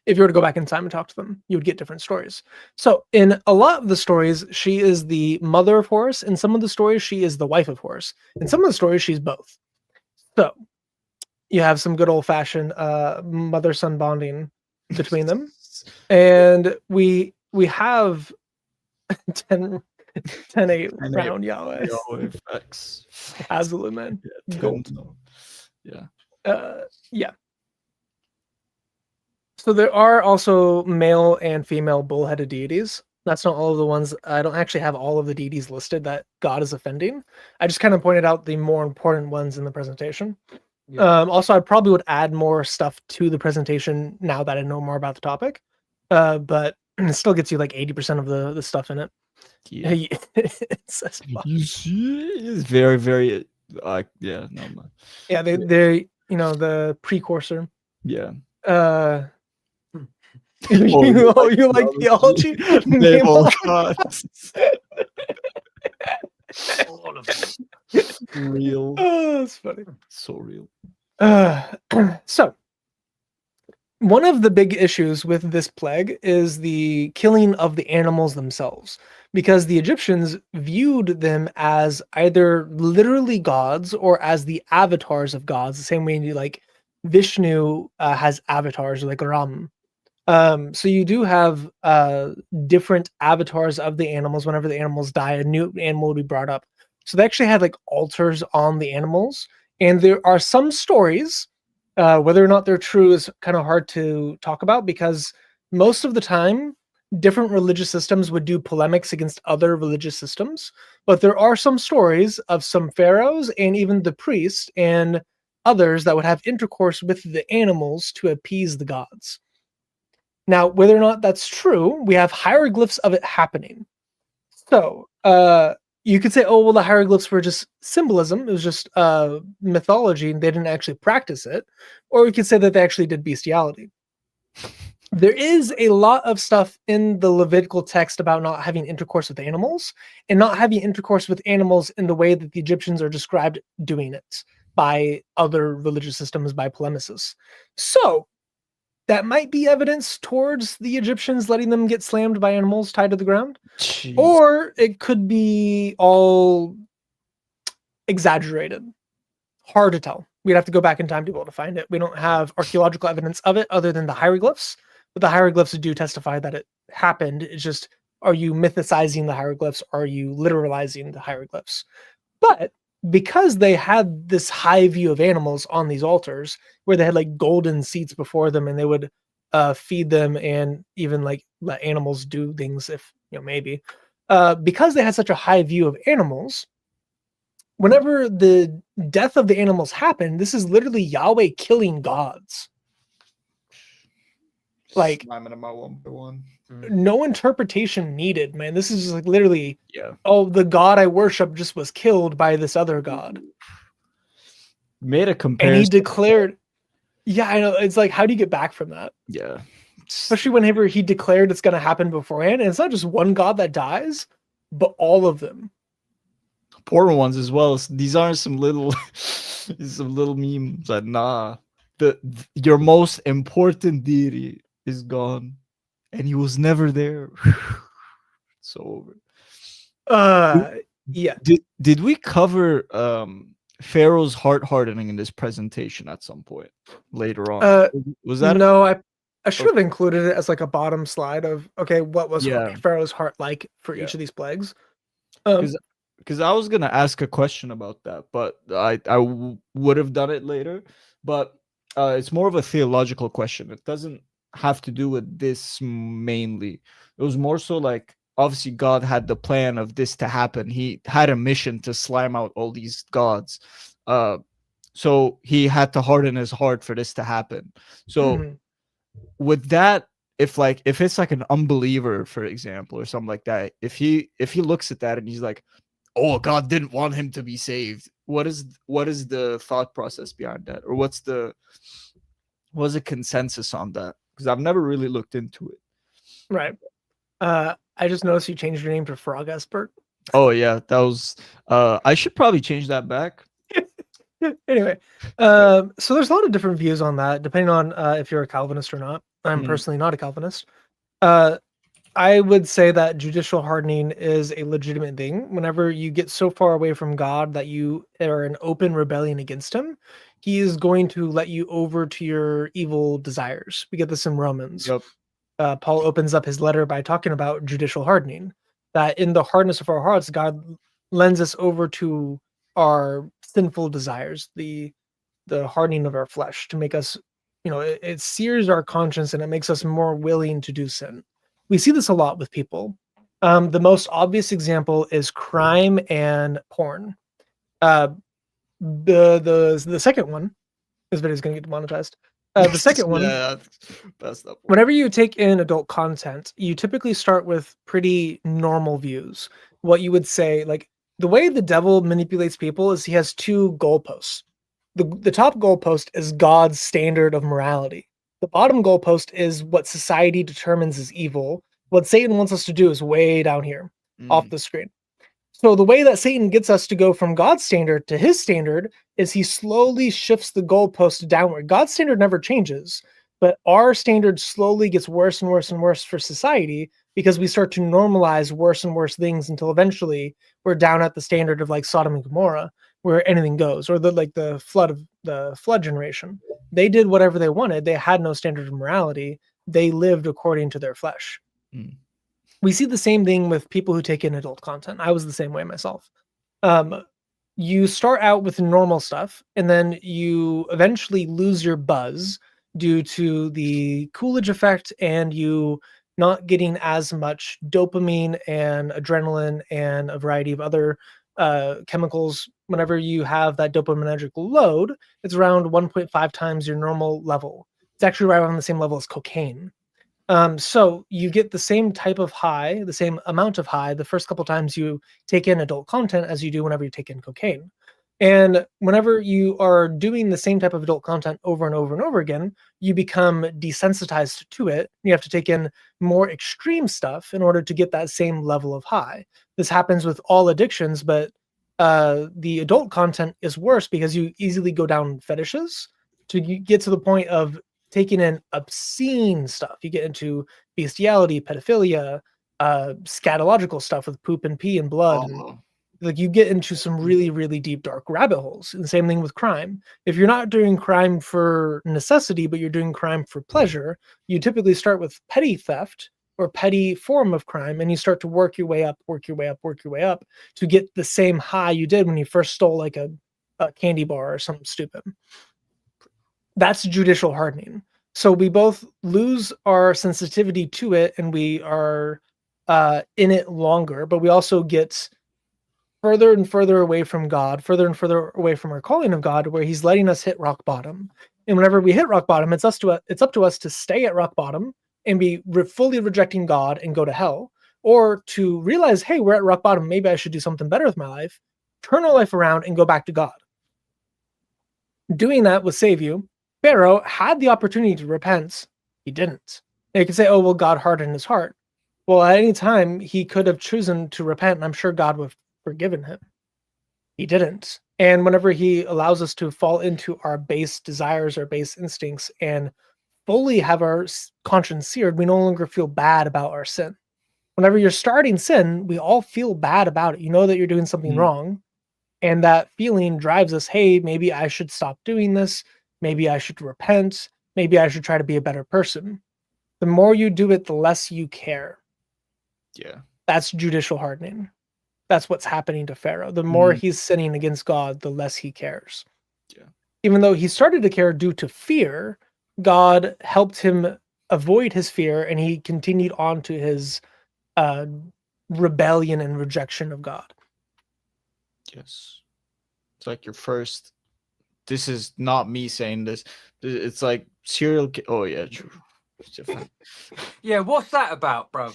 if you were to go back in time and talk to them, you would get different stories. So in a lot of the stories, she is the mother of Horus. In some of the stories, she is the wife of Horus. In some of the stories, she's both. So you have some good old-fashioned mother-son bonding between them. And we have 10-8 round Yahweh.
Yahweh facts.
Absolutely, man.
Yeah.
Gold.
Yeah.
Yeah. So there are also male and female bull-headed deities. That's not all of the ones. I don't actually have all of the deities listed that God is offending. I just kind of pointed out the more important ones in the presentation. Yeah. Also, I probably would add more stuff to the presentation now that I know more about the topic. But it still gets you like 80% of the stuff in it.
Yeah.
It's
you see, it's very, very yeah, no man.
Yeah, they the precursor.
Yeah.
You like theology?
Name all gods.
All of them.
Real.
Oh, that's funny.
So real.
So one of the big issues with this plague is the killing of the animals themselves, because the Egyptians viewed them as either literally gods or as the avatars of gods, the same way like Vishnu has avatars like Ram. So you do have different avatars of the animals. Whenever the animals die, a new animal will be brought up. So they actually had like altars on the animals. And there are some stories, whether or not they're true is kind of hard to talk about, because most of the time, different religious systems would do polemics against other religious systems. But there are some stories of some pharaohs and even the priests and others that would have intercourse with the animals to appease the gods. Now, whether or not that's true, we have hieroglyphs of it happening. So you could say, oh, well, the hieroglyphs were just symbolism. It was just mythology, and they didn't actually practice it. Or we could say that they actually did bestiality. There is a lot of stuff in the Levitical text about not having intercourse with animals, and not having intercourse with animals in the way that the Egyptians are described doing it by other religious systems, by polemicists. So that might be evidence towards the Egyptians letting them get slammed by animals tied to the ground. Jeez. Or it could be all exaggerated. Hard to tell. We'd have to go back in time to be able to find it. We don't have archaeological evidence of it other than the hieroglyphs, but the hieroglyphs do testify that it happened. It's just, are you mythicizing the hieroglyphs? Are you literalizing the hieroglyphs? But because they had this high view of animals on these altars, where they had like golden seats before them, and they would feed them and even like let animals do things if, maybe. Because they had such a high view of animals, whenever the death of the animals happened, this is literally Yahweh killing gods. Like, no interpretation needed, man. This is just like literally, oh, the god I worship just was killed by this other god.
Made a comparison.
And he declared, yeah, I know. It's like, how do you get back from that?
Yeah.
Especially whenever he declared it's going to happen beforehand. And it's not just one god that dies, but all of them.
Important ones as well. These aren't some little memes that, nah. Your most important deity is gone, and he was never there. It's over.
Yeah.
Did we cover Pharaoh's heart hardening in this presentation at some point later on? Was that
no? I should have included it as like a bottom slide of what was Pharaoh's heart like for each of these plagues.
because I was gonna ask a question about that, but would have done it later. But it's more of a theological question. It doesn't have to do with this mainly. It was more so like obviously God had the plan of this to happen. He had a mission to slime out all these gods. So he had to harden his heart for this to happen. So with that, if it's like an unbeliever, for example, or something like that, if he looks at that and he's like, oh, God didn't want him to be saved, what is the thought process behind that, or what's the consensus on that? Because I've never really looked into it.
Right. I just noticed you changed your name to Frog Expert.
Oh yeah, that was I should probably change that back.
Anyway, so there's a lot of different views on that, depending on if you're a Calvinist or not. I'm personally not a Calvinist. I would say that judicial hardening is a legitimate thing. Whenever you get so far away from God that you are in open rebellion against him, he is going to let you over to your evil desires. We get this in Romans.
Yep.
Paul opens up his letter by talking about judicial hardening, that in the hardness of our hearts, God lends us over to our sinful desires, the hardening of our flesh, to make us, it sears our conscience and it makes us more willing to do sin. We see this a lot with people. The most obvious example is crime and porn. The second one, this video is going to get demonetized. The second one, whenever you take in adult content, you typically start with pretty normal views. What you would say, like, the way the devil manipulates people is he has two goalposts. The top goalpost is God's standard of morality. The bottom goalpost is what society determines as evil. What Satan wants us to do is way down here, off the screen. So the way that Satan gets us to go from God's standard to his standard is he slowly shifts the goalpost downward. God's standard never changes, but our standard slowly gets worse and worse and worse for society because we start to normalize worse and worse things until eventually we're down at the standard of like Sodom and Gomorrah, where anything goes, or the flood generation. They did whatever they wanted. They had no standard of morality. They lived according to their flesh. We see the same thing with people who take in adult content. I was the same way myself. You start out with normal stuff, and then you eventually lose your buzz due to the Coolidge effect and you not getting as much dopamine and adrenaline and a variety of other chemicals. Whenever you have that dopaminergic load, it's around 1.5 times your normal level. It's actually right around the same level as cocaine. So you get the same type of high, the same amount of high the first couple times you take in adult content as you do whenever you take in cocaine. And whenever you are doing the same type of adult content over and over and over again, you become desensitized to it. You have to take in more extreme stuff in order to get that same level of high. This happens with all addictions, but the adult content is worse because you easily go down fetishes to get to the point of taking in obscene stuff. You get into bestiality, pedophilia, scatological stuff with poop and pee and blood. And, like, you get into some really, really deep, dark rabbit holes. And the same thing with crime. If you're not doing crime for necessity, but you're doing crime for pleasure, you typically start with petty theft or petty form of crime, and you start to work your way up to get the same high you did when you first stole like a candy bar or something stupid. That's judicial hardening. So we both lose our sensitivity to it and we are in it longer, but we also get further and further away from God, further and further away from our calling of God, where he's letting us hit rock bottom. And whenever we hit rock bottom, it's up to us to stay at rock bottom and be fully rejecting God and go to hell, or to realize, hey, we're at rock bottom. Maybe I should do something better with my life, turn our life around and go back to God. Doing that will save you. Pharaoh had the opportunity to repent. He didn't. And you can say, oh, well, God hardened his heart. Well, at any time, he could have chosen to repent, and I'm sure God would have forgiven him. He didn't. And whenever he allows us to fall into our base desires, our base instincts, and fully have our conscience seared, we no longer feel bad about our sin. Whenever you're starting sin, we all feel bad about it. You know that you're doing something wrong, and that feeling drives us, hey, maybe I should stop doing this. Maybe I should repent. Maybe I should try to be a better person. The more you do it, the less you care.
Yeah.
That's judicial hardening. that's what's happening to Pharaoh. The more he's sinning against God, the less he cares. Yeah. Even though he started to care due to fear, God helped him avoid his fear, and he continued on to his rebellion and rejection of God.
Yes. It's like your first. This is not me saying this. It's like serial. Oh yeah, true.
Yeah, what's that about, bro?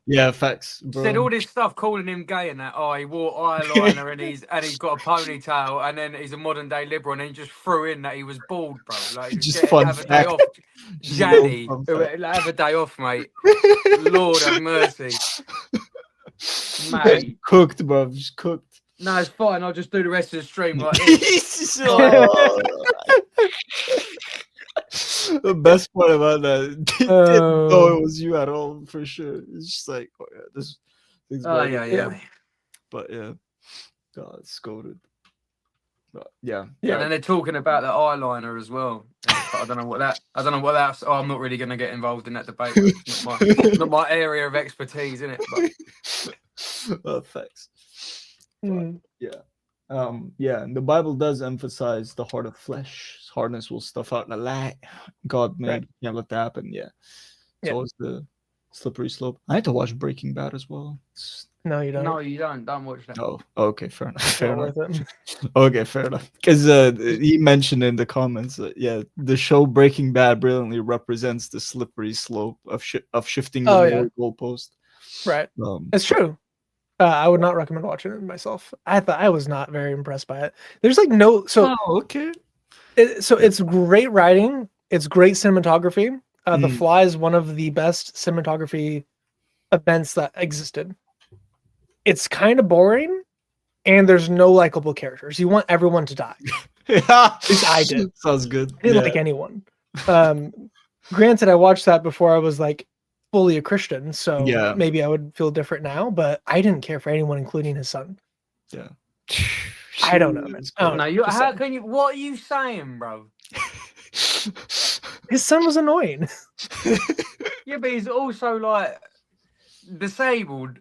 Yeah, facts. Bro.
Said all this stuff calling him gay and that. Oh, he wore eyeliner and he's got a ponytail, and then he's a modern day liberal, and then he just threw in that he was bald, bro. Like
just fun
have a
fact.
day off, Janny. Have a day off, mate. Lord have mercy, mate.
Cooked, bro. Just cooked.
No, it's fine. I'll just do the rest of the stream like this.
The best part about that, didn't know it was you at all, for sure. It's just like, oh yeah, this thing's
yeah.
But yeah, God, it's scolded. But yeah.
And then they're talking about the eyeliner as well. I don't know what that's. Oh, I'm not really going to get involved in that debate. It's not my area of expertise, in it.
But thanks. But, yeah. Yeah, and the Bible does emphasize the heart of flesh. Hardness will stuff out the light. God made, can't let that happen. Yeah. It's always the slippery slope. I had to watch Breaking Bad as well.
No, you don't.
No, you don't. Don't watch that.
Oh, okay, fair enough. Fair enough. Okay, fair enough. Because he mentioned in the comments that the show Breaking Bad brilliantly represents the slippery slope of shifting the goalpost.
Right. It's true. I would not recommend watching it myself. I was not very impressed by it. There's like no
okay.
So it's great writing. It's great cinematography. The Fly is one of the best cinematography events that existed. It's kind of boring, and there's no likable characters. You want everyone to die. At least I did.
Sounds good.
I didn't like anyone. Granted, I watched that before I was like fully a Christian, so maybe I would feel different now, but I didn't care for anyone, including his son.
Yeah.
I don't know, man.
How can you? What are you saying, bro?
His son was annoying.
Yeah, but he's also like disabled.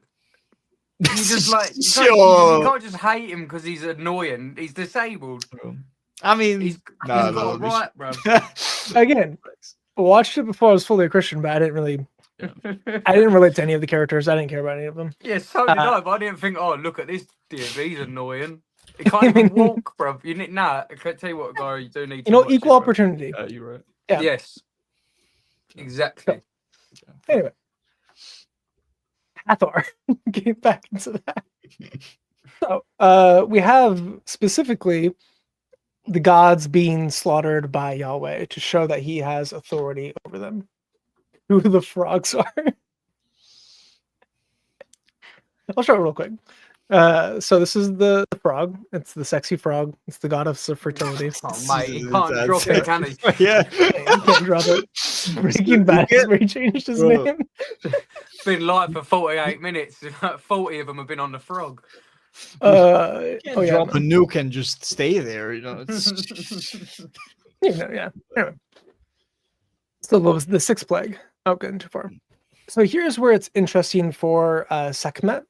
You just like you can't just hate him because he's annoying. He's disabled.
I mean,
he's got right, bro.
Again, watched it before I was fully a Christian, but I didn't really. I didn't relate to any of the characters. I didn't care about any of them.
Yeah, so did I. But I didn't think, oh, look at this dude. He's annoying. He can't even walk, bro. You need I can tell you what, Gary, you do need. To
equal opportunity.
You're right.
Yeah.
Yes. Exactly.
So, anyway, Hathor. Get back into that. So, we have specifically the gods being slaughtered by Yahweh to show that he has authority over them. Who the frogs are. I'll show it real quick. So this is the frog. It's the sexy frog. It's the goddess of fertility.
Oh, mate, he can't drop it, can he?
Yeah. He can't drop it. Breaking Bad is where he changed his name.
It's been live for 48 minutes. 40 of them have been on the frog.
You can't drop a nuke and just stay there, It's...
yeah. Anyway. So the sixth plague. Oh, good, too far. So here's where it's interesting for Sekhmet.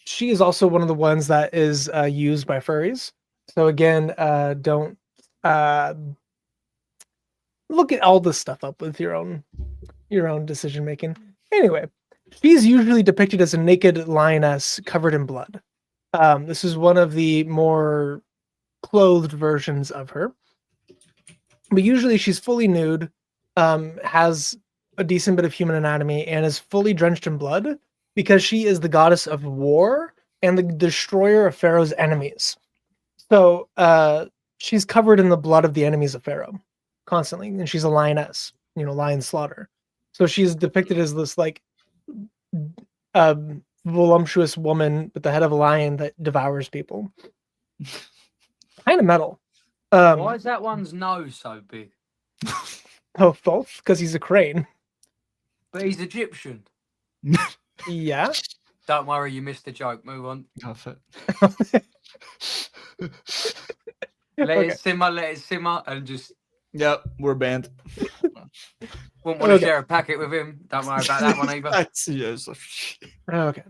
She is also one of the ones that is used by furries. So again, don't look at all this stuff up with your own decision making. Anyway, she's usually depicted as a naked lioness covered in blood. This is one of the more clothed versions of her. But usually she's fully nude, has a decent bit of human anatomy, and is fully drenched in blood because she is the goddess of war and the destroyer of Pharaoh's enemies. So she's covered in the blood of the enemies of Pharaoh constantly, and she's a lioness, lion slaughter. So she's depicted as this like voluptuous woman with the head of a lion that devours people. Kind of metal.
Why is that one's nose so big?
Oh, both? Because he's a crane.
But he's Egyptian.
Yeah.
Don't worry, you missed the joke. Move on. Let it simmer, and just...
Yep, we're banned.
Wouldn't want to share a packet with him. Don't worry about that one either.
Okay.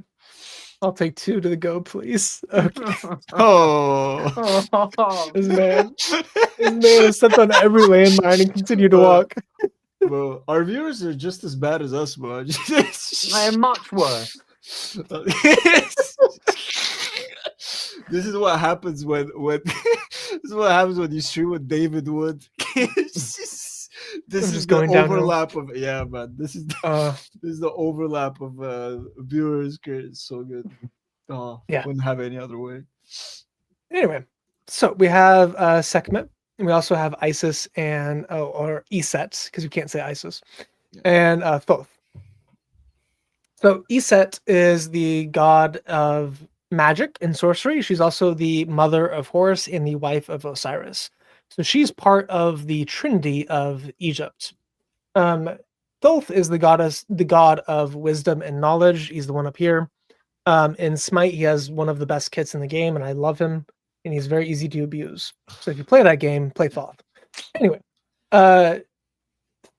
I'll take 2 to the go, please. Okay.
Oh.
This man has stepped on every landmine and continued to walk.
Bro, our viewers are just as bad as us, bro.
They're much worse.
This is what happens when this is what happens when you stream with David Wood. This is the overlap of man. This is the overlap of viewers. It's so good. Wouldn't have any other way.
Anyway, so we have Sekhmet, and we also have Isis and or Iset, because we can't say Isis, and Thoth. So Iset is the god of magic and sorcery. She's also the mother of Horus and the wife of Osiris. So she's part of the Trinity of Egypt. Thoth is the god of wisdom and knowledge. He's the one up here. In Smite, he has one of the best kits in the game, and I love him. And he's very easy to abuse. So if you play that game, play Thoth. Anyway,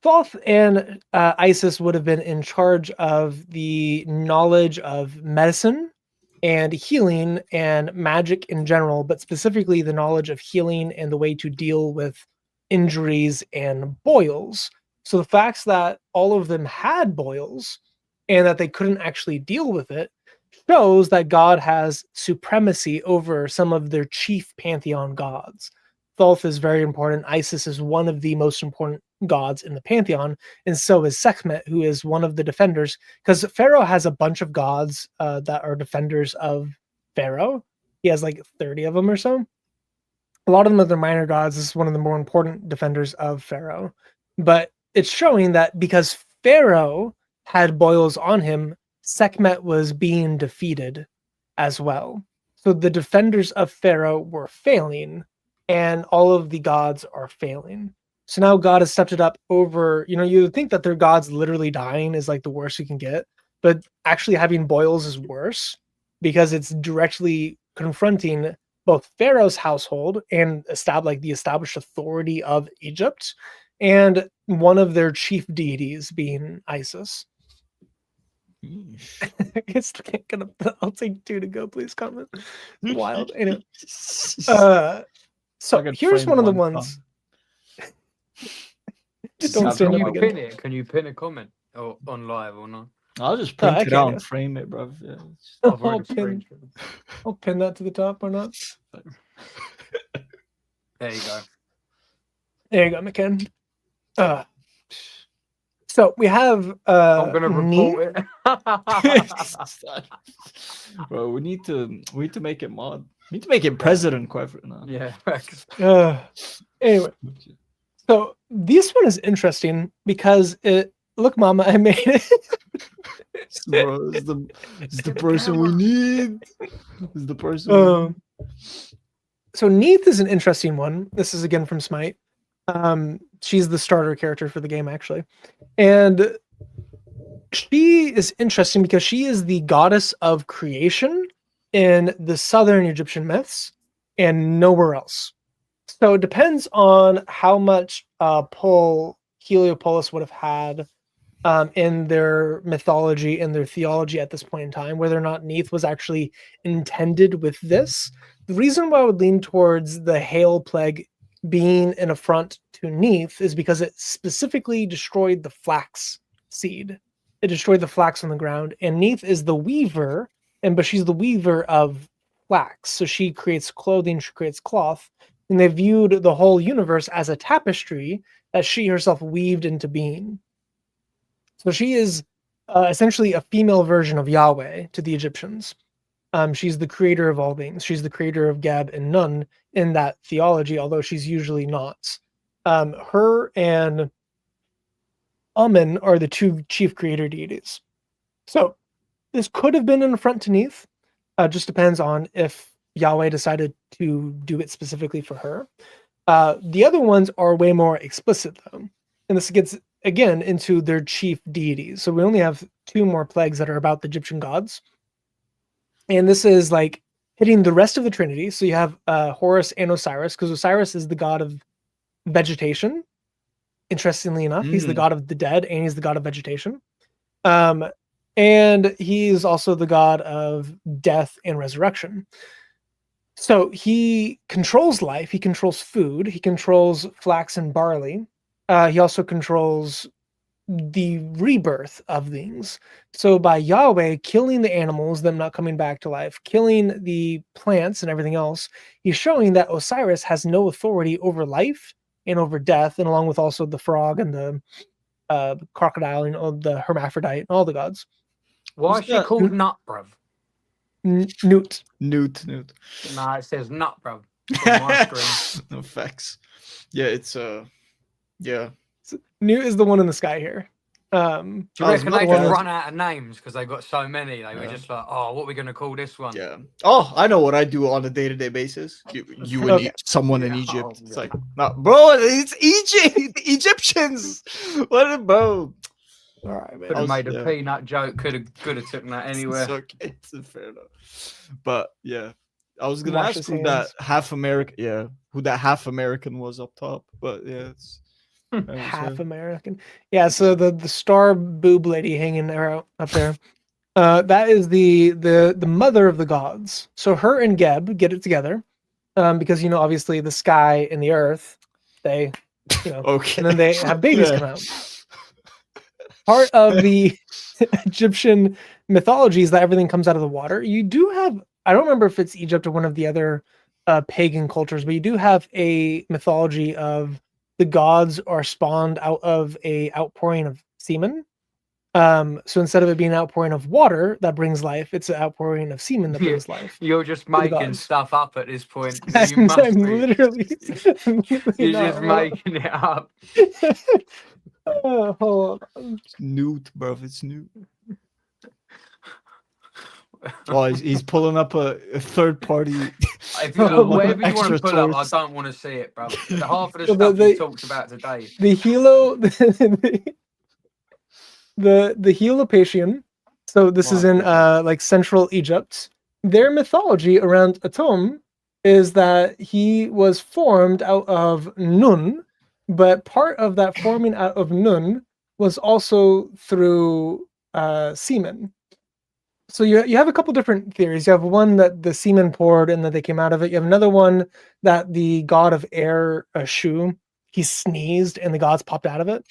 Thoth and Isis would have been in charge of the knowledge of medicine and healing and magic in general, but specifically the knowledge of healing and the way to deal with injuries and boils. So the facts that all of them had boils and that they couldn't actually deal with it shows that God has supremacy over some of their chief pantheon gods. Thoth is very important. Isis is one of the most important gods in the pantheon, and so is Sekhmet, who is one of the defenders, because Pharaoh has a bunch of gods that are defenders of Pharaoh. He has like 30 of them or so. A lot of them are the minor gods. This is one of the more important defenders of Pharaoh. But it's showing that because Pharaoh had boils on him, Sekhmet was being defeated as well. So the defenders of Pharaoh were failing, and all of the gods are failing. So now God has stepped it up over, you would think that their gods literally dying is like the worst you can get, but actually having boils is worse because it's directly confronting both Pharaoh's household and the established authority of Egypt, and one of their chief deities being Isis. I guess I'll take 2 to go, please. Comment. Wild. Anyway. So here's one of the ones.
Can you pin it? Can you pin a comment on live or not?
I'll just print it out and frame it, bro. Yeah.
I'll pin that to the top or not.
There you go.
There you go, McKen. So we have
I'm gonna report
it. Bro, we need to make it mod. We need to make it president, quite frankly.
Yeah.
Anyway, so this one is interesting because look, Mama, I made it.
Bro, it's the person we need. It's the person.
So Neith is an interesting one. This is again from Smite. She's the starter character for the game, actually. And she is interesting because she is the goddess of creation in the southern Egyptian myths and nowhere else. So it depends on how much pull Heliopolis would have had in their mythology and their theology at this point in time, whether or not Neith was actually intended with this. The reason why I would lean towards the hail plague being an affront to Neith is because it specifically destroyed the flax seed. It destroyed the flax on the ground, and Neith is the weaver, but she's the weaver of flax. So she creates clothing, she creates cloth, and they viewed the whole universe as a tapestry that she herself weaved into being. So she is essentially a female version of Yahweh to the Egyptians. She's the creator of all things. She's the creator of Geb and Nun in that theology, although she's usually not. Her and Amun are the 2 chief creator deities. So this could have been an affront to Neith. Just depends on if Yahweh decided to do it specifically for her. The other ones are way more explicit, though. And this gets, again, into their chief deities. So we only have 2 more plagues that are about the Egyptian gods. And this is like hitting the rest of the Trinity. So you have Horus and Osiris, because Osiris is the god of vegetation. Interestingly enough, he's the god of the dead and he's the god of vegetation. and he's also the god of death and resurrection. So he controls life, he controls food, he controls flax and barley. He also controls the rebirth of things. So by Yahweh killing the animals, them not coming back to life, killing the plants and everything else, he's showing that Osiris has no authority over life and over death, and along with also the frog and the crocodile and all the hermaphrodite and all the gods.
Why is she called Nut, bruv?
Newt.
Nah, it says Nut, bruv. On my screen.
No facts. Yeah, it's yeah.
Newt is the one in the sky here.
Do you reckon they just run out of names because they got so many? They were just like, oh, what are we going to call this one?
Yeah. Oh, I know what I do on a day-to-day basis. You and someone in Egypt. It's like, no, bro, it's Egypt. Egyptians. What, bro?
All right, man.
Could have made a peanut joke. Could have taken that anywhere.
It's okay. It's fair enough. But yeah, I was gonna ask who that half American. Yeah, who that half American was up top. But yeah, it's
half American. Yeah. So the star boob lady hanging out up there. That is the mother of the gods. So her and Geb get it together, because obviously the sky and the earth, they,
okay,
and then they have babies come out. Part of the Egyptian mythology is that everything comes out of the water. You do have, I don't remember if it's Egypt or one of the other pagan cultures, but you do have a mythology of the gods are spawned out of a outpouring of semen. So instead of it being an outpouring of water that brings life, it's an outpouring of semen that brings life.
You're just making stuff up at this point.
You must literally
you're just making it up.
Hold on.
Newt, bro. It's Newt. Oh, he's pulling up a third party.
Whatever you want to pull up, I don't want to see it, bro. The half of the stuff we talked about today.
The Heliopacian. So this is in like central Egypt. Their mythology around Atum is that he was formed out of Nun, but part of that forming out of Nun was also through semen. So you have a couple different theories. You have one that the semen poured and that they came out of it. You have another one that the god of air, Shu, he sneezed and the gods popped out of it.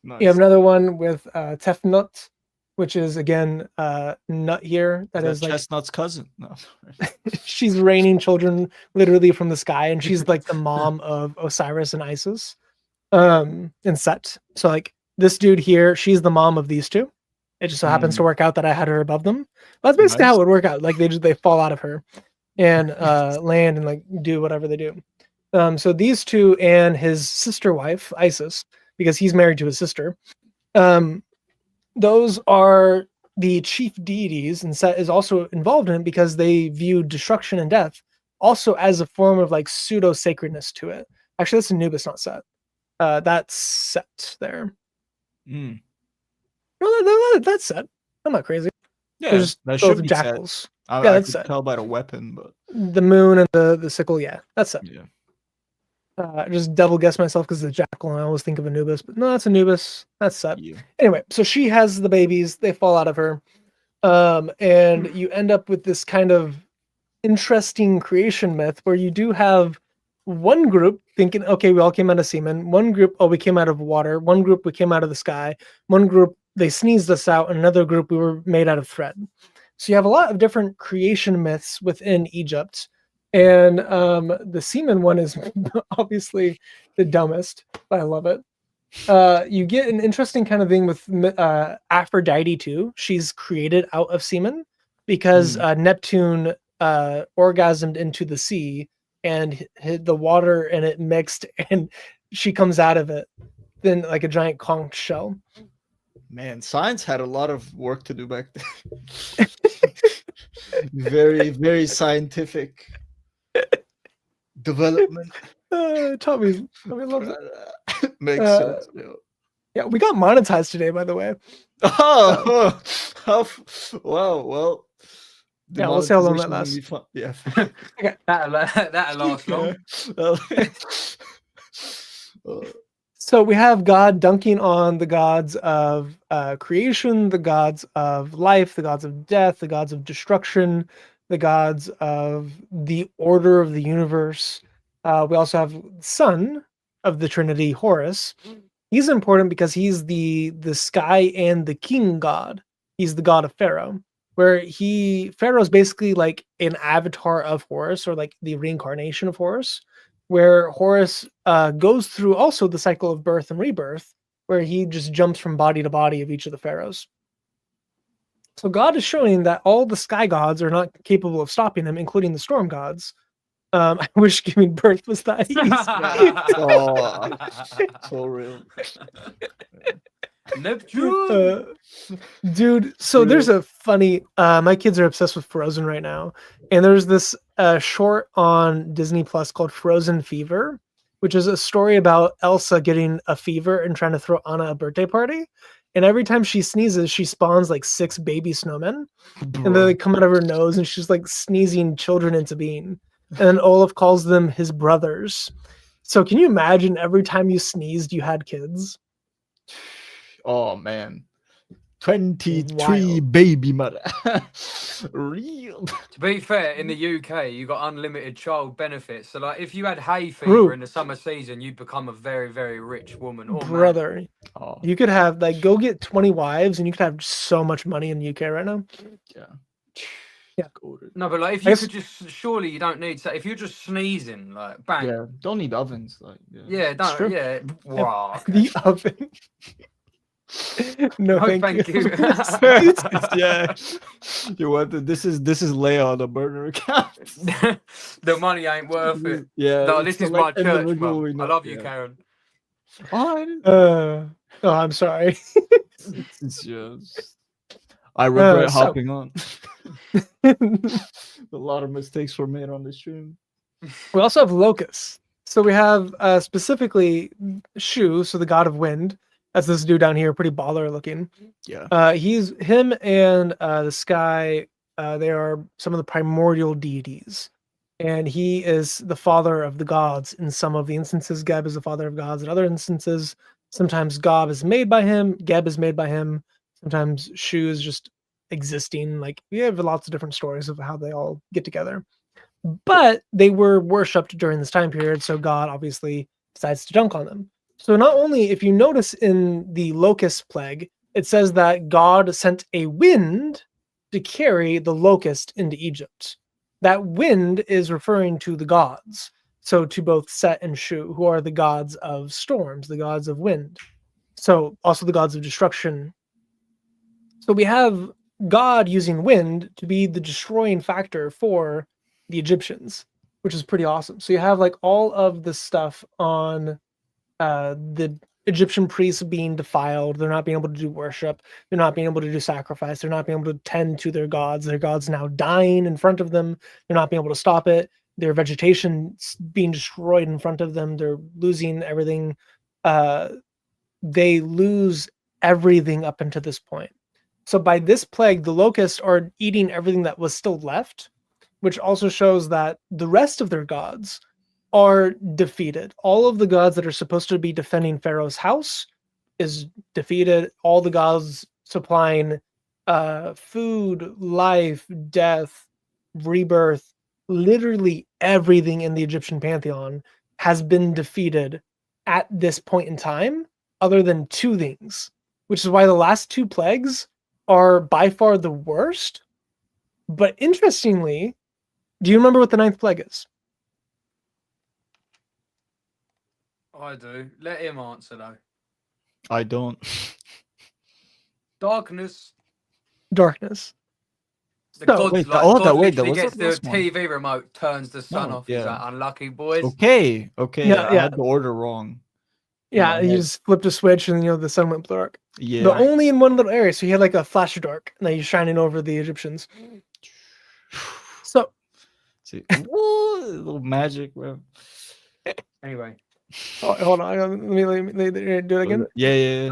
Nice. You have another one with Tefnut, which is again nut here. That is like
Chestnut's cousin. No.
She's raining children literally from the sky, and she's like the mom of Osiris and Isis, and Set. So like this dude here, she's the mom of these two. It just so happens to work out that I had her above them. But that's basically how it would work out. Like they fall out of her and land and like do whatever they do. So these two and his sister wife, Isis, because he's married to his sister, those are the chief deities, and Set is also involved in it because they view destruction and death also as a form of like pseudo sacredness to it. Actually, that's Anubis, not Set. That's Set there. No, that's Set. I'm not crazy.
Yeah,
there's
that
both
should be
jackals.
I
that's
could
Set.
Tell by the weapon, but
the moon and the sickle. Yeah, that's Set.
Yeah.
I just double guess myself because it's a jackal, and I always think of Anubis, but no, that's Anubis. That's Set.
Yeah.
Anyway, so she has the babies; they fall out of her, and you end up with this kind of interesting creation myth where you do have one group thinking, okay, we all came out of semen. One group, oh, we came out of water. One group, we came out of the sky. One group, they sneezed us out. And another group, we were made out of thread. So you have a lot of different creation myths within Egypt. And the semen one is obviously the dumbest, but I love it. You get an interesting kind of thing with Aphrodite too. She's created out of semen because Neptune orgasmed into the sea and hit the water and it mixed and she comes out of it then like a giant conch shell.
Man, science had a lot of work to do back then. Very, very scientific development.
Tommy loves it.
Makes sense.
Yeah, we got monetized today, by the way.
Wow. Well.
Yeah, we'll see how long that lasts.
Yeah.
Okay. That'll last long.
So we have God dunking on the gods of creation, the gods of life, the gods of death, the gods of destruction, the gods of the order of the universe. We also have son of the Trinity, Horus. He's important because he's the sky and the king god. He's the god of Pharaoh, where Pharaoh's basically like an avatar of Horus, or like the reincarnation of Horus, where Horus goes through also the cycle of birth and rebirth, where he just jumps from body to body of each of the pharaohs. So God is showing that all the sky gods are not capable of stopping him, including the storm gods. I wish giving birth was that easy.
So real.
Neptune.
Dude, so there's a funny my kids are obsessed with Frozen right now, and there's this short on Disney Plus called Frozen Fever, which is a story about Elsa getting a fever and trying to throw Anna a birthday party, and every time she sneezes she spawns like 6 baby snowmen.
Bro.
And they come out of her nose and she's like sneezing children into being, and then Olaf calls them his brothers. So can you imagine every time you sneezed you had kids?
Oh man, 23
Wild.
baby mother. Real.
To be fair, in the UK, you got unlimited child benefits. So, like, if you had hay fever
True.
in the summer season, you'd become a very, very rich woman. Or man.
Brother,
Oh,
you could have like go get 20 wives and you could have so much money in the UK right now.
yeah.
Yeah.
No, but like, if
I
you
guess-
could just, surely you don't need to. If you're just sneezing, like, bang.
Yeah, don't need ovens. Like,
Yeah, don't.
true.
Yeah. Wow.
The oven. No,
No,
thank you.
Yeah. You want to, this is Leia on the burner account.
The money ain't worth it.
Yeah.
No,
it's
this is
like
my church,
individual,
Mum.
you
I
know,
love you,
yeah.
Karen.
Oh, I didn't-
Oh, I'm sorry.
it's just I regret
so-
hopping on. A lot of mistakes were made on the stream.
We also have Locust. So we have specifically Shu, so the god of wind. That's this dude down here, pretty baller looking.
Yeah.
He's him and the sky. They are some of the primordial deities, and he is the father of the gods. In some of the instances, Geb is the father of gods. In other instances, sometimes Gob is made by him, Geb is made by him. Sometimes Shu is just existing. Like we have lots of different stories of how they all get together. But they were worshipped during this time period, so God obviously decides to dunk on them. So not only, if you notice in the locust plague, it says that God sent a wind to carry the locust into Egypt. That wind is referring to the gods. So to both Set and Shu, who are the gods of storms, the gods of wind. So also the gods of destruction. So we have God using wind to be the destroying factor for the Egyptians, which is pretty awesome. So you have like all of the stuff on the Egyptian priests being defiled. They're not being able to do worship. They're not being able to do sacrifice. They're not being able to tend to their gods. Their gods now dying in front of them. They're not being able to stop it. Their vegetation being destroyed in front of them. They're losing everything. They lose everything up until this point. So by this plague, the locusts are eating everything that was still left, which also shows that the rest of their gods are defeated. All of the gods that are supposed to be defending Pharaoh's house is defeated. All the gods supplying food, life, death, rebirth, literally everything in the Egyptian pantheon has been defeated at this point in time, other than 2 things, which is why the last 2 plagues are by far the worst. But interestingly, do you remember what the 9th plague is?
I do. Let him answer though.
I don't.
Darkness.
Darkness.
The
So-
gods,
Wait,
like,
oh,
God
that- wait, that
literally
was
gets
the
the
last one.
TV remote, turns the sun
No,
off. He's
yeah.
like, unlucky boys.
Okay.
Yeah,
I
yeah.
had the order wrong.
Yeah,
my
you
head.
just flipped a switch and the sun went dark.
Yeah.
But only in one little area. So you had like a flash of dark and then you're shining over the Egyptians. So
See, whoa, little magic, bro.
Anyway.
hold on, let me do it again.
Yeah.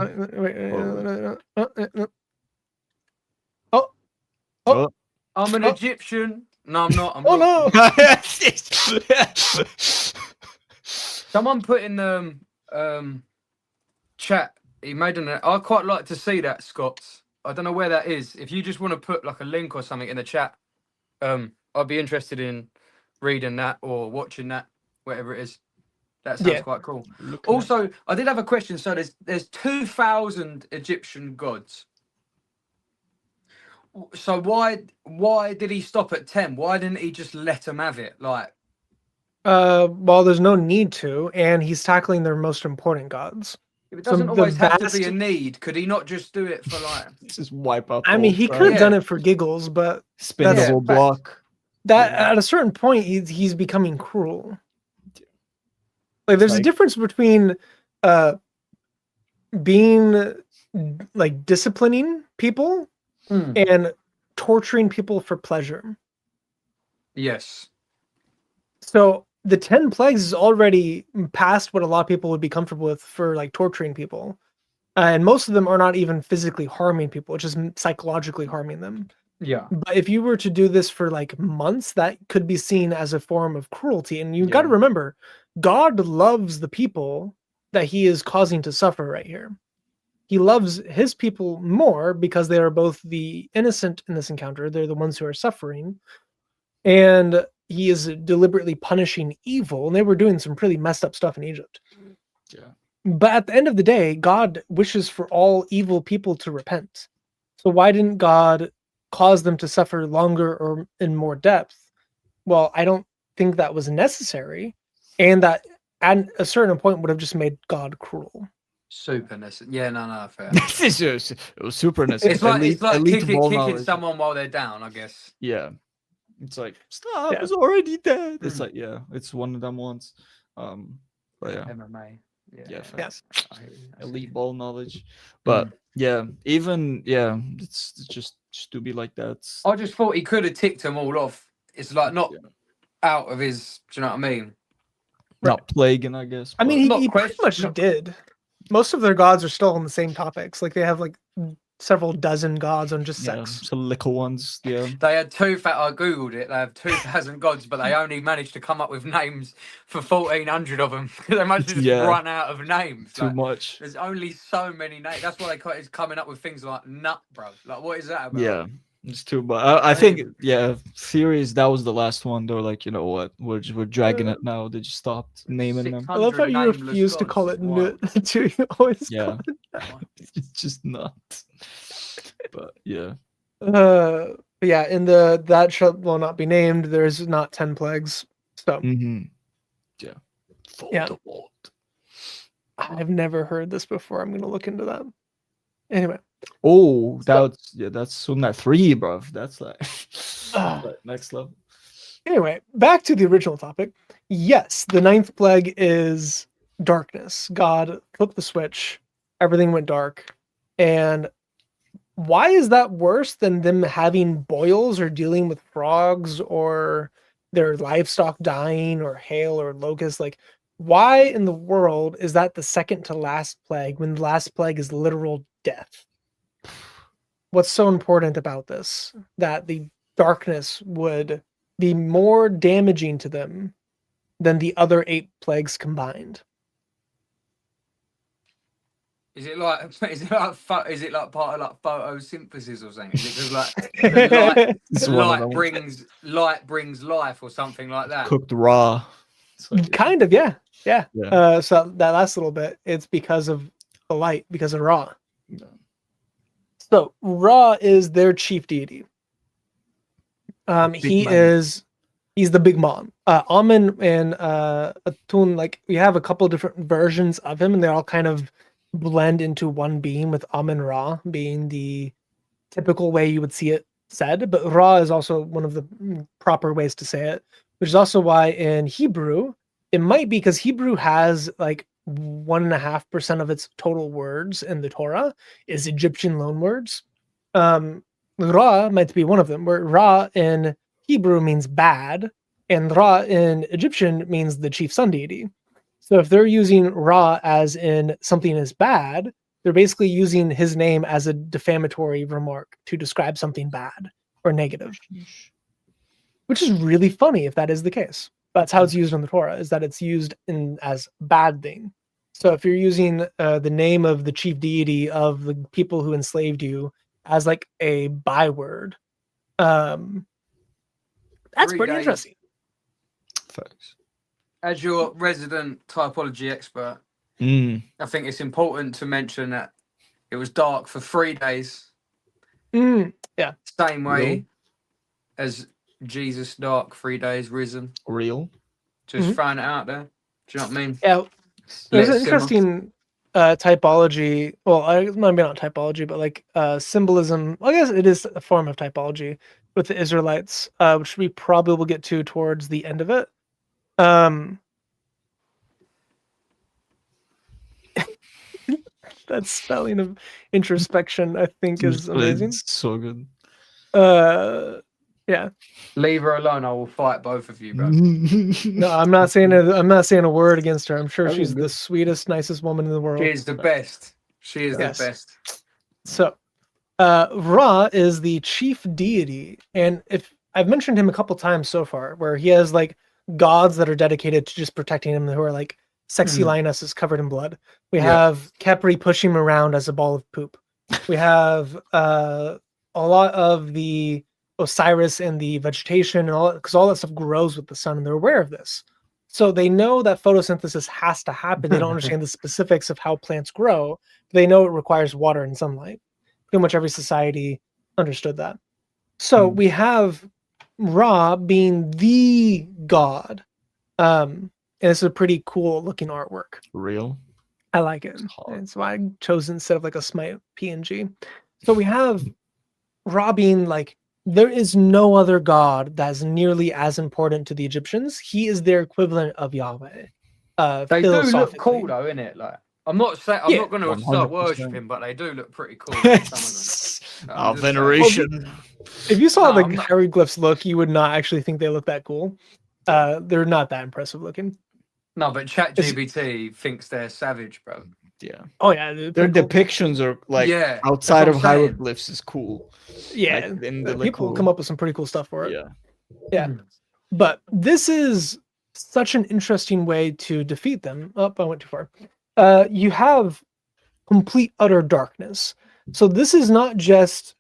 Oh,
I'm an
Oh.
Egyptian. No, I'm not. I'm
oh
not.
no!
Someone put in the chat, he made an. I quite like to see that, Scott. I don't know where that is. If you just want to put like a link or something in the chat, I'd be interested in reading that or watching that, whatever it is. That sounds quite cool. Also, I did have a question. So there's 2,000 Egyptian gods. So why did he stop at 10? Why didn't he just let them have it? Like,
well, there's no need to, and he's tackling their most important gods.
It doesn't always have to be a need. Could he not just do it for like?
Just wipe out.
I mean, he could have done it for giggles, but
spin the whole block.
That at a certain point, he's becoming cruel. Like, there's a difference between being like disciplining people and torturing people for pleasure.
Yes.
So the 10 plagues is already past what a lot of people would be comfortable with for like torturing people. And most of them are not even physically harming people, it's just psychologically harming them.
Yeah.
But if you were to do this for like months, that could be seen as a form of cruelty. And you've got to remember, God loves the people that he is causing to suffer right here. He loves his people more because they are both the innocent in this encounter. They're the ones who are suffering. And he is deliberately punishing evil. And they were doing some pretty messed up stuff in Egypt.
Yeah.
But at the end of the day, God wishes for all evil people to repent. So why didn't God cause them to suffer longer or in more depth? Well, I don't think that was necessary. And that at a certain point would have just made God cruel.
Super necessary. Yeah, no, fair.
It was super necessary.
It's like kicking someone while they're down, I guess.
Yeah. It's like, stop, it's already dead. It's like, it's one of them ones. But yeah.
MMA.
Yeah, facts. Elite ball knowledge. But it's just to be like that.
I just thought he could have ticked them all off. It's like not out of his, do you know what I mean?
Not plaguing, I guess.
I mean, he pretty much did. Most of their gods are still on the same topics. Like, they have like several dozen gods on just sex.
Some little ones, yeah.
They had I googled it. They have 2,000 gods, but they only managed to come up with names for 1,400 of them. They must have just run out of names.
Too much.
There's only so many names. That's why it's coming up with things like nut, bro. Like, what is that about?
Yeah, it's too much. I think, theories. That was the last one. They were like, you know what? We're dragging it now. They just stopped naming them.
I love how you refuse to call it nut too. You always call it nut.
It's just not. But yeah.
In that shall will not be named. There's not 10 plagues. So I've never heard this before. I'm gonna look into that. Anyway.
Oh, that's on that 3, bro. That's like next level.
Anyway, back to the original topic. Yes, the 9th plague is darkness. God flipped the switch. Everything went dark. And why is that worse than them having boils or dealing with frogs or their livestock dying or hail or locusts? Like, why in the world is that the second to last plague when the last plague is literal death? What's so important about this? That the darkness would be more damaging to them than the other 8 plagues combined.
Is it like part of like photosynthesis or something? Is it because like the light brings life or something like that?
Cooked raw.
Like, kind of, yeah. So that last little bit, it's because of the light, because of Ra. Yeah. So Ra is their chief deity. He's the big mom. Amun and Atun, like, we have a couple different versions of him, and they all kind of blend into one being, with Amun Ra being the typical way you would see it said. But Ra is also one of the proper ways to say it, which is also why in Hebrew, it might be because Hebrew has like 1.5% of its total words in the Torah is Egyptian loanwords. Ra might be one of them, where Ra in Hebrew means bad, and Ra in Egyptian means the chief sun deity. So if they're using Ra as in something is bad, they're basically using his name as a defamatory remark to describe something bad or negative, which is really funny if that is the case. That's how it's used in the Torah, is that it's used as bad thing. So if you're using the name of the chief deity of the people who enslaved you as like a byword, that's
3
pretty
days.
interesting.
Facts.
As your resident typology expert,
Mm.
I think it's important to mention that it was dark for 3 days.
Yeah.
Same way
Real?
as Jesus dark 3 days risen.
Real.
Just throwing it out there. Do you know what I mean?
Yeah. There's
Let
an
it simmer.
interesting typology. Well, maybe not typology, but like symbolism. I guess it is a form of typology with the Israelites, which we probably will get to towards the end of it. That spelling of introspection, I think, is amazing.
It's so good.
Yeah.
Leave her alone. I will fight both of you, bro.
No, I'm not saying a word against her. I'm sure
That was
she's the
good.
sweetest, nicest woman in the world.
She is the best. She is
Yes.
the best.
So, Ra is the chief deity, and if I've mentioned him a couple times so far, where he has like gods that are dedicated to just protecting him, who are like sexy lionesses covered in blood. We have Khepri pushing him around as a ball of poop. We have a lot of the Osiris and the vegetation and all, because all that stuff grows with the sun, and they're aware of this. So they know that photosynthesis has to happen. They don't understand the specifics of how plants grow. They know it requires water and sunlight. Pretty much every society understood that. So we have Ra being the god. And it's a pretty cool looking artwork.
Real.
I like it. That's why I chose it instead of like a Smite PNG. So we have Ra being like, there is no other god that is nearly as important to the Egyptians. He is their equivalent of Yahweh.
They do look cool though, innit? Like I'm not saying I'm not going to start
100%.
worshiping, but they do look pretty cool. Some of them.
Our veneration.
If you saw like hieroglyphs look, you would not actually think they look that cool. They're not that impressive looking.
No, but ChatGPT thinks they're savage, bro.
Yeah.
Oh yeah,
their depictions are like outside of hieroglyphs is cool.
Yeah,
like,
people come up with some pretty cool stuff for it.
Yeah.
But this is such an interesting way to defeat them. Oh, I went too far. You have complete utter darkness. So this is not just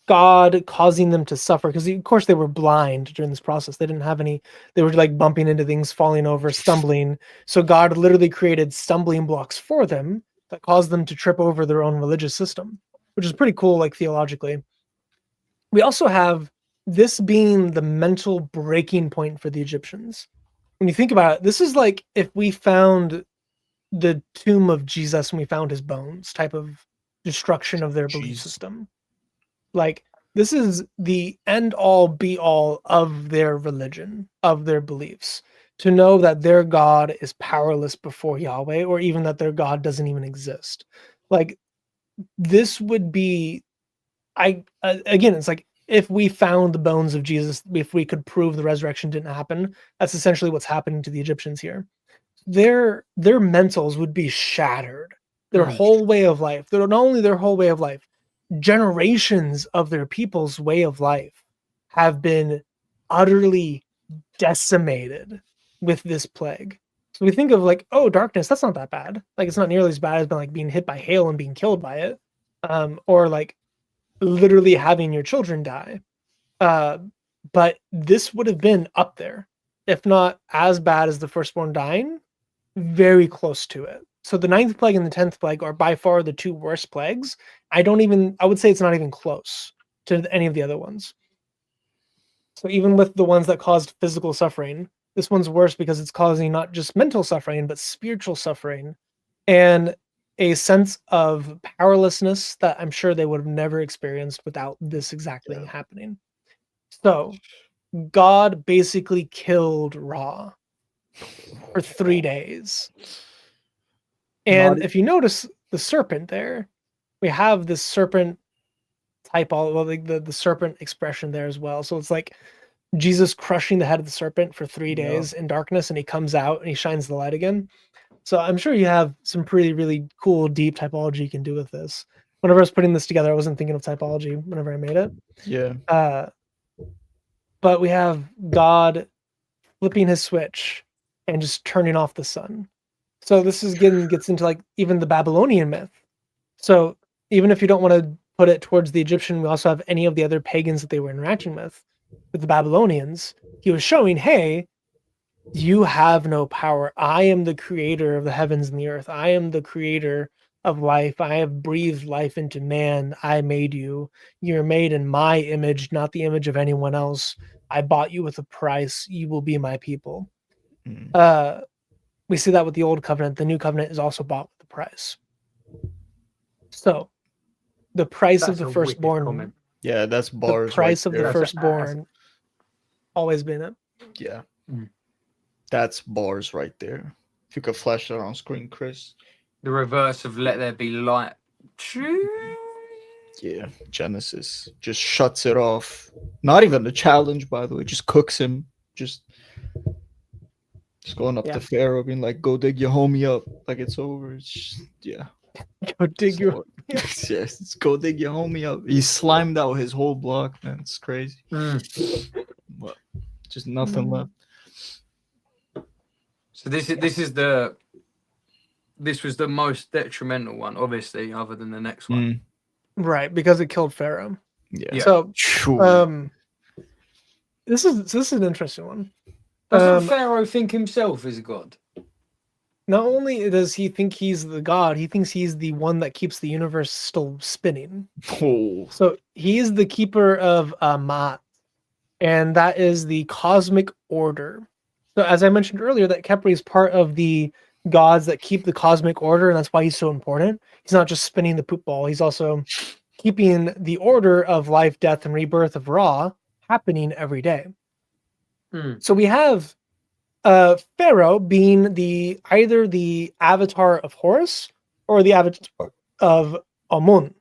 God causing them to suffer, because of course they were blind during this process. They didn't have any, they were like bumping into things, falling over, stumbling. So God literally created stumbling blocks for them that caused them to trip over their own religious system, which is pretty cool, like theologically. We also have this being the mental breaking point for the Egyptians. When you think about it, this is like if we found the tomb of Jesus and we found his bones type of destruction of their belief system. Like, this is the end all be all of their religion, of their beliefs, to know that their God is powerless before Yahweh, or even that their God doesn't even exist. Like, this would be, again, it's like if we found the bones of Jesus, if we could prove the resurrection didn't happen, that's essentially what's happening to the Egyptians here. Their mentals would be shattered. Their whole way of life, not only their whole way of life, generations of their people's way of life have been utterly decimated with this plague. So we think of like, oh, darkness, that's not that bad. Like, it's not nearly as bad as like being hit by hail and being killed by it, or like literally having your children die. But this would have been up there, if not as bad as the firstborn dying, very close to it. So the 9th plague and the 10th plague are by far the two worst plagues. I would say it's not even close to any of the other ones. So even with the ones that caused physical suffering, this one's worse because it's causing not just mental suffering, but spiritual suffering and a sense of powerlessness that I'm sure they would have never experienced without this exact thing happening. So God basically killed Ra for 3 days. And if you notice the serpent there, we have this serpent type, the serpent expression there as well. So it's like Jesus crushing the head of the serpent for 3 days in darkness, and he comes out and he shines the light again. So I'm sure you have some pretty, really cool, deep typology you can do with this. Whenever I was putting this together, I wasn't thinking of typology whenever I made it.
Yeah.
But we have God flipping his switch and just turning off the sun. So this is gets into like even the Babylonian myth. So even if you don't want to put it towards the Egyptian, we also have any of the other pagans that they were interacting with the Babylonians. He was showing, hey, you have no power. I am the creator of the heavens and the earth. I am the creator of life. I have breathed life into man. I made you. You're made in my image, not the image of anyone else. I bought you with a price. You will be my people. We see that with the old covenant. The new covenant is also bought with the price. So the price of the firstborn.
Yeah, that's bars.
The price
right
of the firstborn always been it.
Yeah. That's bars right there. If you could flash that on screen, Chris.
The reverse of let there be light.
Yeah, Genesis just shuts it off. Not even the challenge, by the way. Just cooks him. Just going up to Pharaoh, being like, "Go dig your homie up." Like it's over. It's just, yeah.
Go dig your.
Yes, go dig your homie up. He slimed out his whole block, man. It's crazy. But just nothing left.
So this was the most detrimental one, obviously, other than the next one.
Right, because it killed Pharaoh.
Yeah.
So this is an interesting one.
Doesn't Pharaoh think himself is a god?
Not only does he think he's the god, he thinks he's the one that keeps the universe still spinning. So he is the keeper of Ma'at, and that is the cosmic order. So as I mentioned earlier, that Khepri is part of the gods that keep the cosmic order, and that's why he's so important. He's not just spinning the poop ball, he's also keeping the order of life, death, and rebirth of Ra happening every day. So we have Pharaoh being either the avatar of Horus or the avatar of Amun.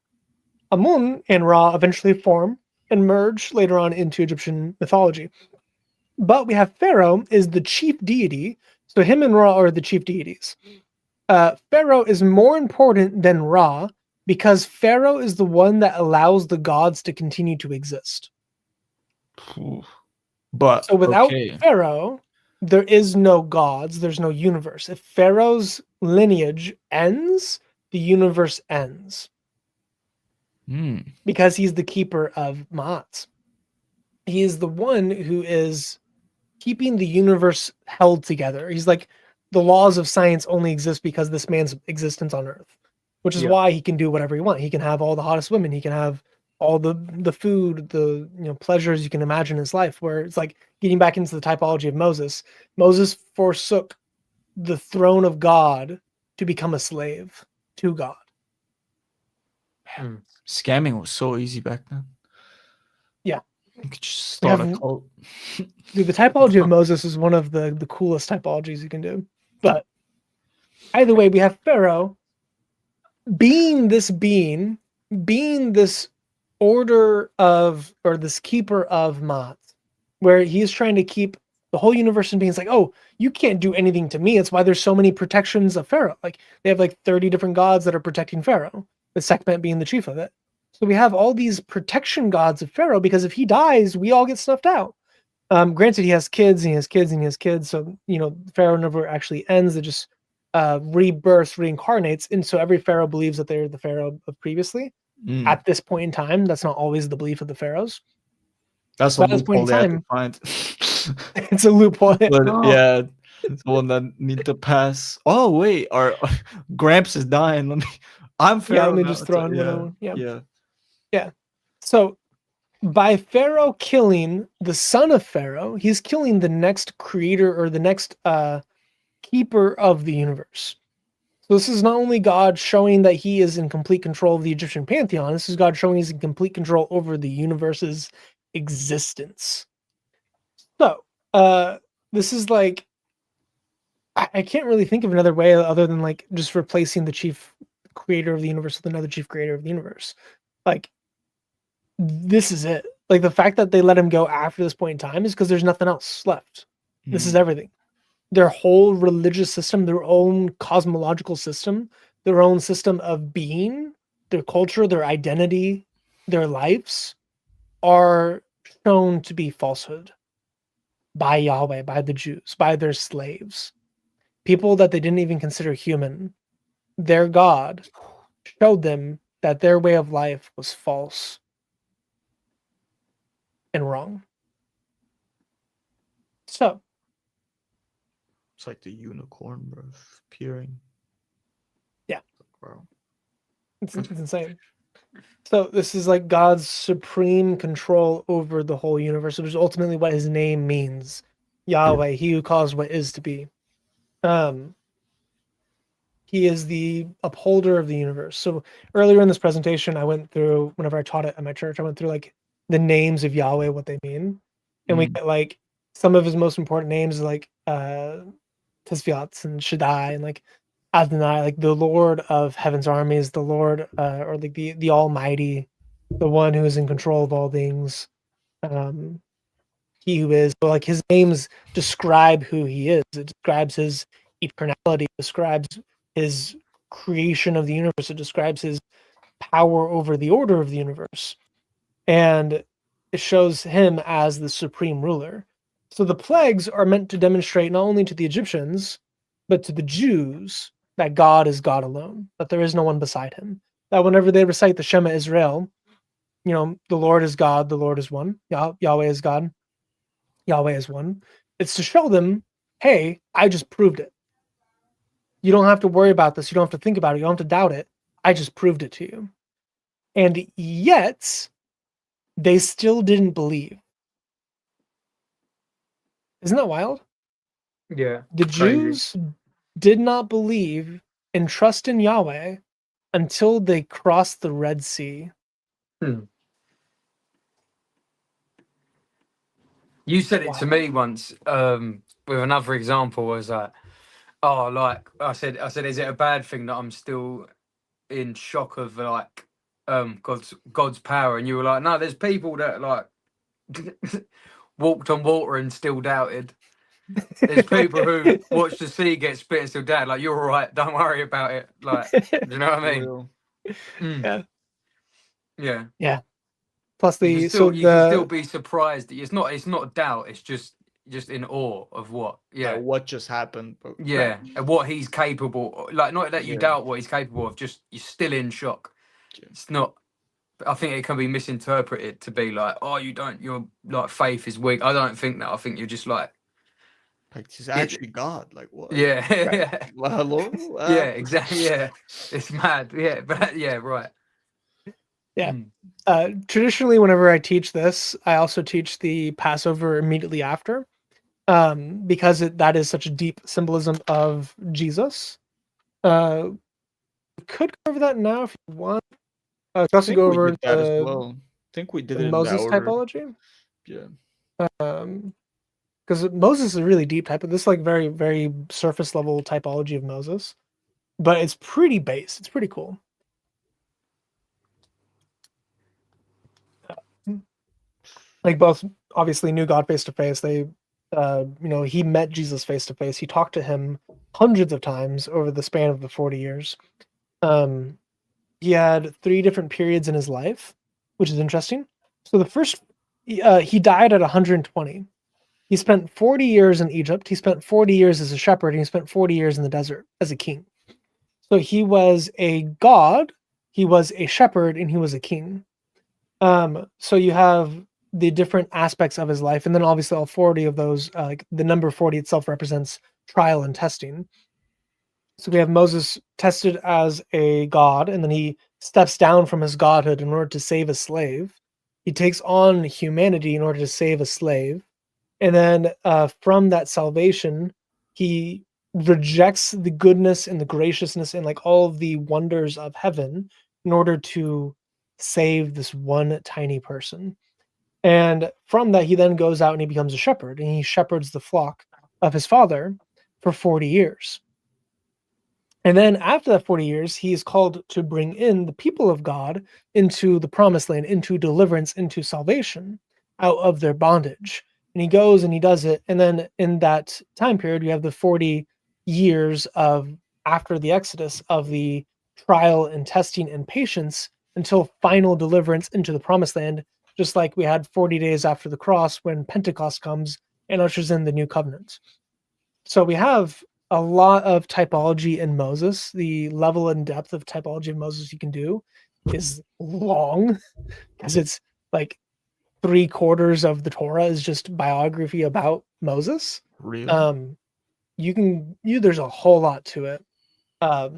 Amun and Ra eventually form and merge later on into Egyptian mythology. But we have Pharaoh is the chief deity, so him and Ra are the chief deities. Pharaoh is more important than Ra because Pharaoh is the one that allows the gods to continue to exist.
But
so without Pharaoh, there is no gods, there's no universe. If Pharaoh's lineage ends, the universe ends. Because he's the keeper of Ma'at. He is the one who is keeping the universe held together. He's like, the laws of science only exist because this man's existence on Earth, which is why he can do whatever he wants. He can have all the hottest women. He can have all the food, the pleasures you can imagine in his life, where it's like getting back into the typology of Moses. Moses forsook the throne of God to become a slave to God.
Scamming was so easy back then.
Yeah.
You could just start a cult.
Dude, the typology of Moses is one of the coolest typologies you can do. But either way, we have Pharaoh being this order of, or this keeper of Ma'at, where he's trying to keep the whole universe in being. It's like, oh, you can't do anything to me. It's why there's so many protections of Pharaoh. Like they have like 30 different gods that are protecting Pharaoh, with Sekhmet being the chief of it. So we have all these protection gods of Pharaoh, because if he dies, we all get snuffed out. Granted, he has kids and he has kids and he has kids. So, Pharaoh never actually ends. It just rebirths, reincarnates. And so every Pharaoh believes that they're the Pharaoh of previously. At this point in time, that's not always the belief of the pharaohs.
That's a loophole they have to find.
It's a loophole.
Yeah, it's the one that need to pass. Oh wait, our Gramps is dying. I'm Pharaoh.
Let me just throw in another one. Yeah. So by Pharaoh killing the son of Pharaoh, he's killing the next creator or the next keeper of the universe. So this is not only God showing that he is in complete control of the Egyptian pantheon, this is God showing he's in complete control over the universe's existence. So this is like, I can't really think of another way other than like just replacing the chief creator of the universe with another chief creator of the universe. Like, this is it. Like, the fact that they let him go after this point in time is because there's nothing else left. This is everything. Their whole religious system, their own cosmological system, their own system of being, their culture, their identity, their lives are shown to be falsehood by Yahweh, by the Jews, by their slaves. people that they didn't even consider human, their God showed them that their way of life was false and wrong. So
it's like the unicorn, bro, appearing.
Yeah,
bro,
it's insane. So this is like God's supreme control over the whole universe, which is ultimately what his name means. Yahweh, he who caused what is to be. He is the upholder of the universe. So earlier in this presentation, I went through, whenever I taught it at my church, I went through like the names of Yahweh, what they mean. And we get like some of his most important names like Tisviats and Shaddai and like Adonai, like the Lord of heaven's armies, the Lord or like the Almighty, the one who is in control of all things. He who is, but like his names describe who he is. It describes his eternality, describes his creation of the universe, it describes his power over the order of the universe. And it shows him as the supreme ruler. So the plagues are meant to demonstrate not only to the Egyptians, but to the Jews that God is God alone, that there is no one beside him. That whenever they recite the Shema Israel, the Lord is God, the Lord is one, Yahweh is God, Yahweh is one. It's to show them, hey, I just proved it. You don't have to worry about this. You don't have to think about it. You don't have to doubt it. I just proved it to you. And yet, they still didn't believe. Isn't that wild?
Yeah.
The Jews did not believe and trust in Yahweh until they crossed the Red Sea.
You said it to me once with another example was like, oh, like I said, is it a bad thing that I'm still in shock of like God's power? And you were like, no, there's people that like walked on water and still doubted. There's people who watched the sea get split and still doubt. Like, you're all right, don't worry about it. Like, do you know what I mean? Yeah.
Plus
you can still be surprised. It's not doubt. It's just in awe of what. Yeah.
Like what just happened.
Yeah, and what he's capable. Like, not that you doubt what he's capable of. Just you're still in shock. It's not. I think it can be misinterpreted to be like, oh, your like faith is weak. I don't think that. I think you're just like
he's actually God. Like what?
Yeah.
Right. Well, hello.
Yeah, exactly. Yeah, it's mad. Yeah, but yeah, right.
Yeah. Traditionally, whenever I teach this, I also teach the Passover immediately after, because that is such a deep symbolism of Jesus. We could cover that now if you want. Let's also go over
that as well. I think we did it in
Moses
that order.
typology.
Yeah.
Because Moses is a really deep type, but this like very, very surface level typology of Moses. But it's pretty base. It's pretty cool. Like both obviously knew God face to face. They, he met Jesus face to face. He talked to him hundreds of times over the span of the 40 years. He had 3 different periods in his life, which is interesting. So the first, he died at 120. He spent 40 years in Egypt. He spent 40 years as a shepherd, and he spent 40 years in the desert as a king. So he was a god, he was a shepherd, and he was a king. So you have the different aspects of his life, and then obviously all 40 of those, like the number 40 itself represents trial and testing. So we have Moses tested as a god, and then he steps down from his godhood in order to save a slave. He takes on humanity in order to save a slave. And then from that salvation, he rejects the goodness and the graciousness and like all of the wonders of heaven in order to save this one tiny person. And from that, he then goes out and he becomes a shepherd, and he shepherds the flock of his father for 40 years. And then after that 40 years, he is called to bring in the people of God into the promised land, into deliverance, into salvation out of their bondage. And he goes and he does it. And then in that time period, we have the 40 years of after the Exodus of the trial and testing and patience until final deliverance into the promised land, just like we had 40 days after the cross when Pentecost comes and ushers in the new covenant. So we have a lot of typology in Moses. The level and depth of typology of Moses you can do is long because it's like 3/4 of the Torah is just biography about Moses.
Really?
There's a whole lot to it. But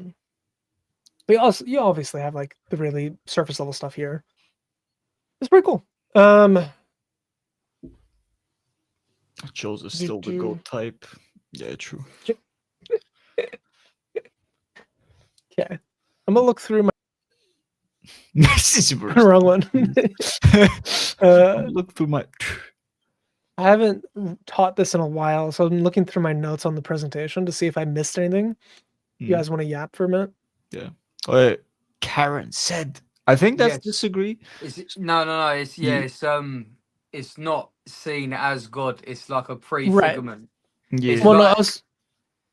you obviously have like the really surface level stuff here. It's pretty cool.
Joseph's still the GOAT type. Yeah, true.
Okay. I'm gonna look through my
This is worse.
wrong one.
Look through my.
I haven't taught this in a while, so I'm looking through my notes on the presentation to see if I missed anything. You guys want to yap for a minute?
Yeah. Wait, Karen said. I think that's disagree.
No. It's not seen as God. It's like a prefigurement.
Right. Yeah. Well,
like,
no,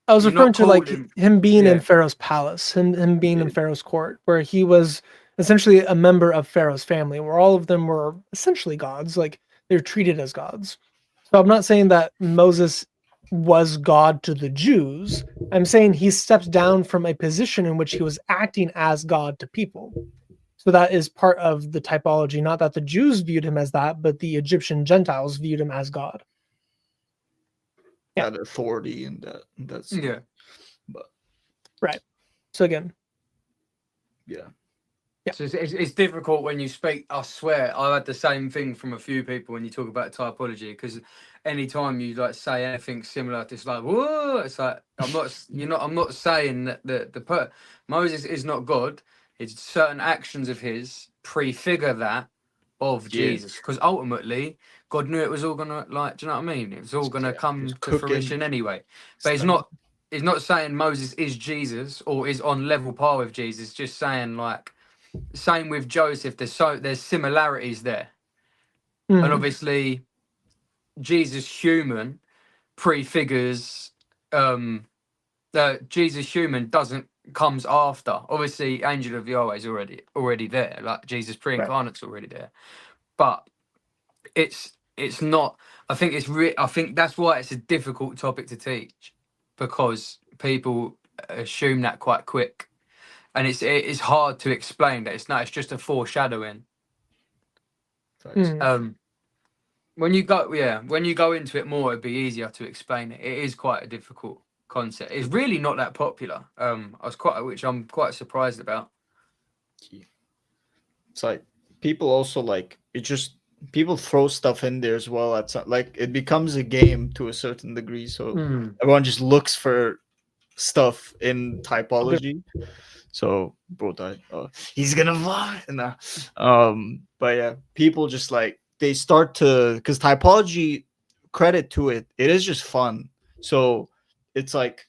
I was referring to like him being in Pharaoh's palace, him being in Pharaoh's court, where he was essentially a member of Pharaoh's family, where all of them were essentially gods, like they're treated as gods. So I'm not saying that Moses was God to the Jews. I'm saying he stepped down from a position in which he was acting as God to people. So that is part of the typology, not that the Jews viewed him as that, but the Egyptian Gentiles viewed him as God.
Yeah, that authority and that's
but
right. So again,
yeah.
So it's difficult when you speak. I swear, I had the same thing from a few people when you talk about typology, because anytime you like say anything similar, it's like whoa. It's like I'm not saying that the Moses is not God. It's certain actions of his prefigure that of Jesus, because ultimately God knew it was all gonna, like, do you know what I mean? It was all gonna come to fruition anyway. But it's not saying Moses is Jesus or is on level par with Jesus. Just saying, like, same with Joseph. There's similarities there, and obviously Jesus human prefigures Jesus human comes after. Obviously, Angel of Yahweh is already there. Like Jesus pre-incarnate's already there, but it's not. I think I think that's why it's a difficult topic to teach, because people assume that quite quick. And it's hard to explain that it's just a foreshadowing. When you go into it more, it'd be easier to explain it. It is quite a difficult concept. It's really not that popular. Which I'm quite surprised about.
It's like people also like it. Just people throw stuff in there as well. Like it becomes a game to a certain degree. So everyone just looks for stuff in typology. So bro died. He's gonna vomit. But yeah, people just like they start to, because typology, credit to it, it is just fun. So it's like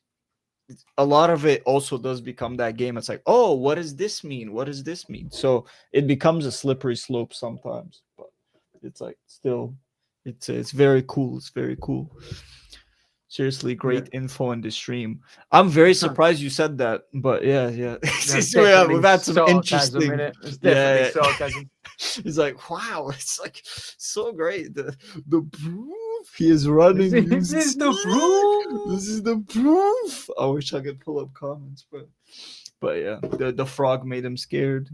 a lot of it also does become that game. It's like, oh, what does this mean? What does this mean? So it becomes a slippery slope sometimes. But it's like still, it's very cool. It's very cool. Seriously, great info in the stream. I'm very surprised you said that, but yeah. We've had some interesting.
It's definitely sarcasm.
It's like, wow, it's like so great. The proof he is running.
This is the proof.
This is the proof. I wish I could pull up comments, but yeah, the frog made him scared.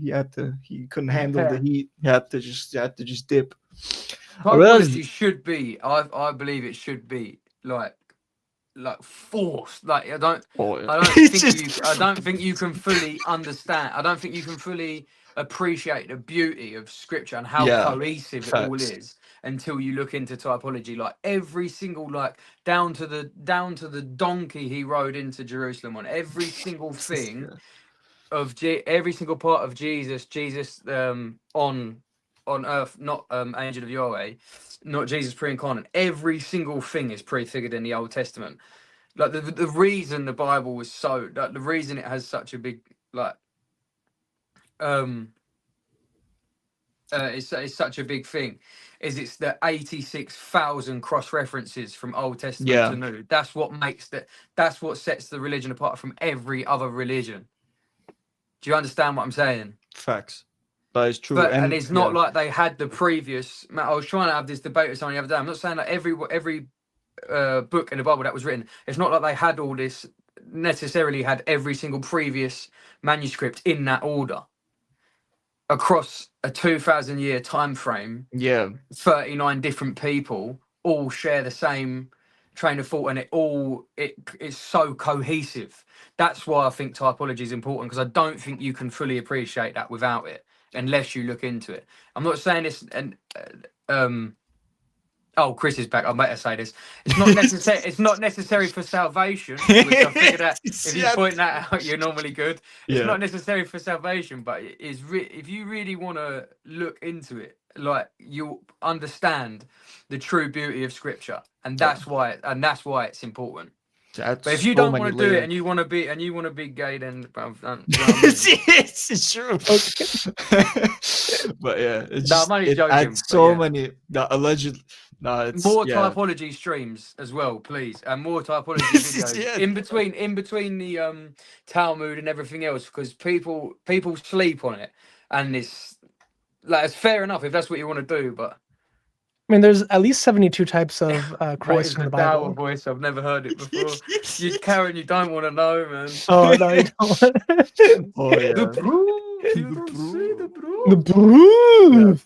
He couldn't handle the heat. He had to just dip.
Typology should be. I believe it should be like forced. Like I don't think you can fully understand. I don't think you can fully appreciate the beauty of scripture and how cohesive it all is until you look into typology. Like every single, like down to the donkey he rode into Jerusalem on, every single thing of every single part of Jesus on earth, not Angel of Yahweh, not Jesus pre-incarnate. Every single thing is prefigured in the Old Testament. Like the reason the Bible was so, like the reason it has such a big, like it's such a big thing, is it's the 86,000 cross references from Old Testament to New. That's what that's what sets the religion apart from every other religion. Do you understand what I'm saying?
Facts. That is true.
And it's not like they had the previous. I was trying to have this debate with someone the other day. I'm not saying that every book in the Bible that was written, it's not like they had all this necessarily had every single previous manuscript in that order across a 2,000-year time frame. 39 different people all share the same train of thought, and it is so cohesive. That's why I think typology is important, because I don't think you can fully appreciate that without it unless you look into it. I'm not saying this, and oh, Chris is back. I better say this. It's not necessary. It's not necessary for salvation. Which I figured out. If you point that out, you're normally good. It's not necessary for salvation, but it is. If you really want to look into it, like, you'll understand the true beauty of Scripture, and that's why. And that's why it's important. But if you don't want to do it, and you want to be gay, then
it's true. But yeah, it's just,
I'm only joking,
adds so many alleged. It's
more typology streams as well, please, and more typology videos in between the Talmud and everything else, because people sleep on it, and it's fair enough if that's what you want to do, but.
I mean, there's at least 72 types of Christ in the Bible.
What is the voice? I've never heard it before. Karen, you don't want to know, man.
Oh, no, you don't.
Oh, yeah.
The proof. You don't see the proof.
The proof.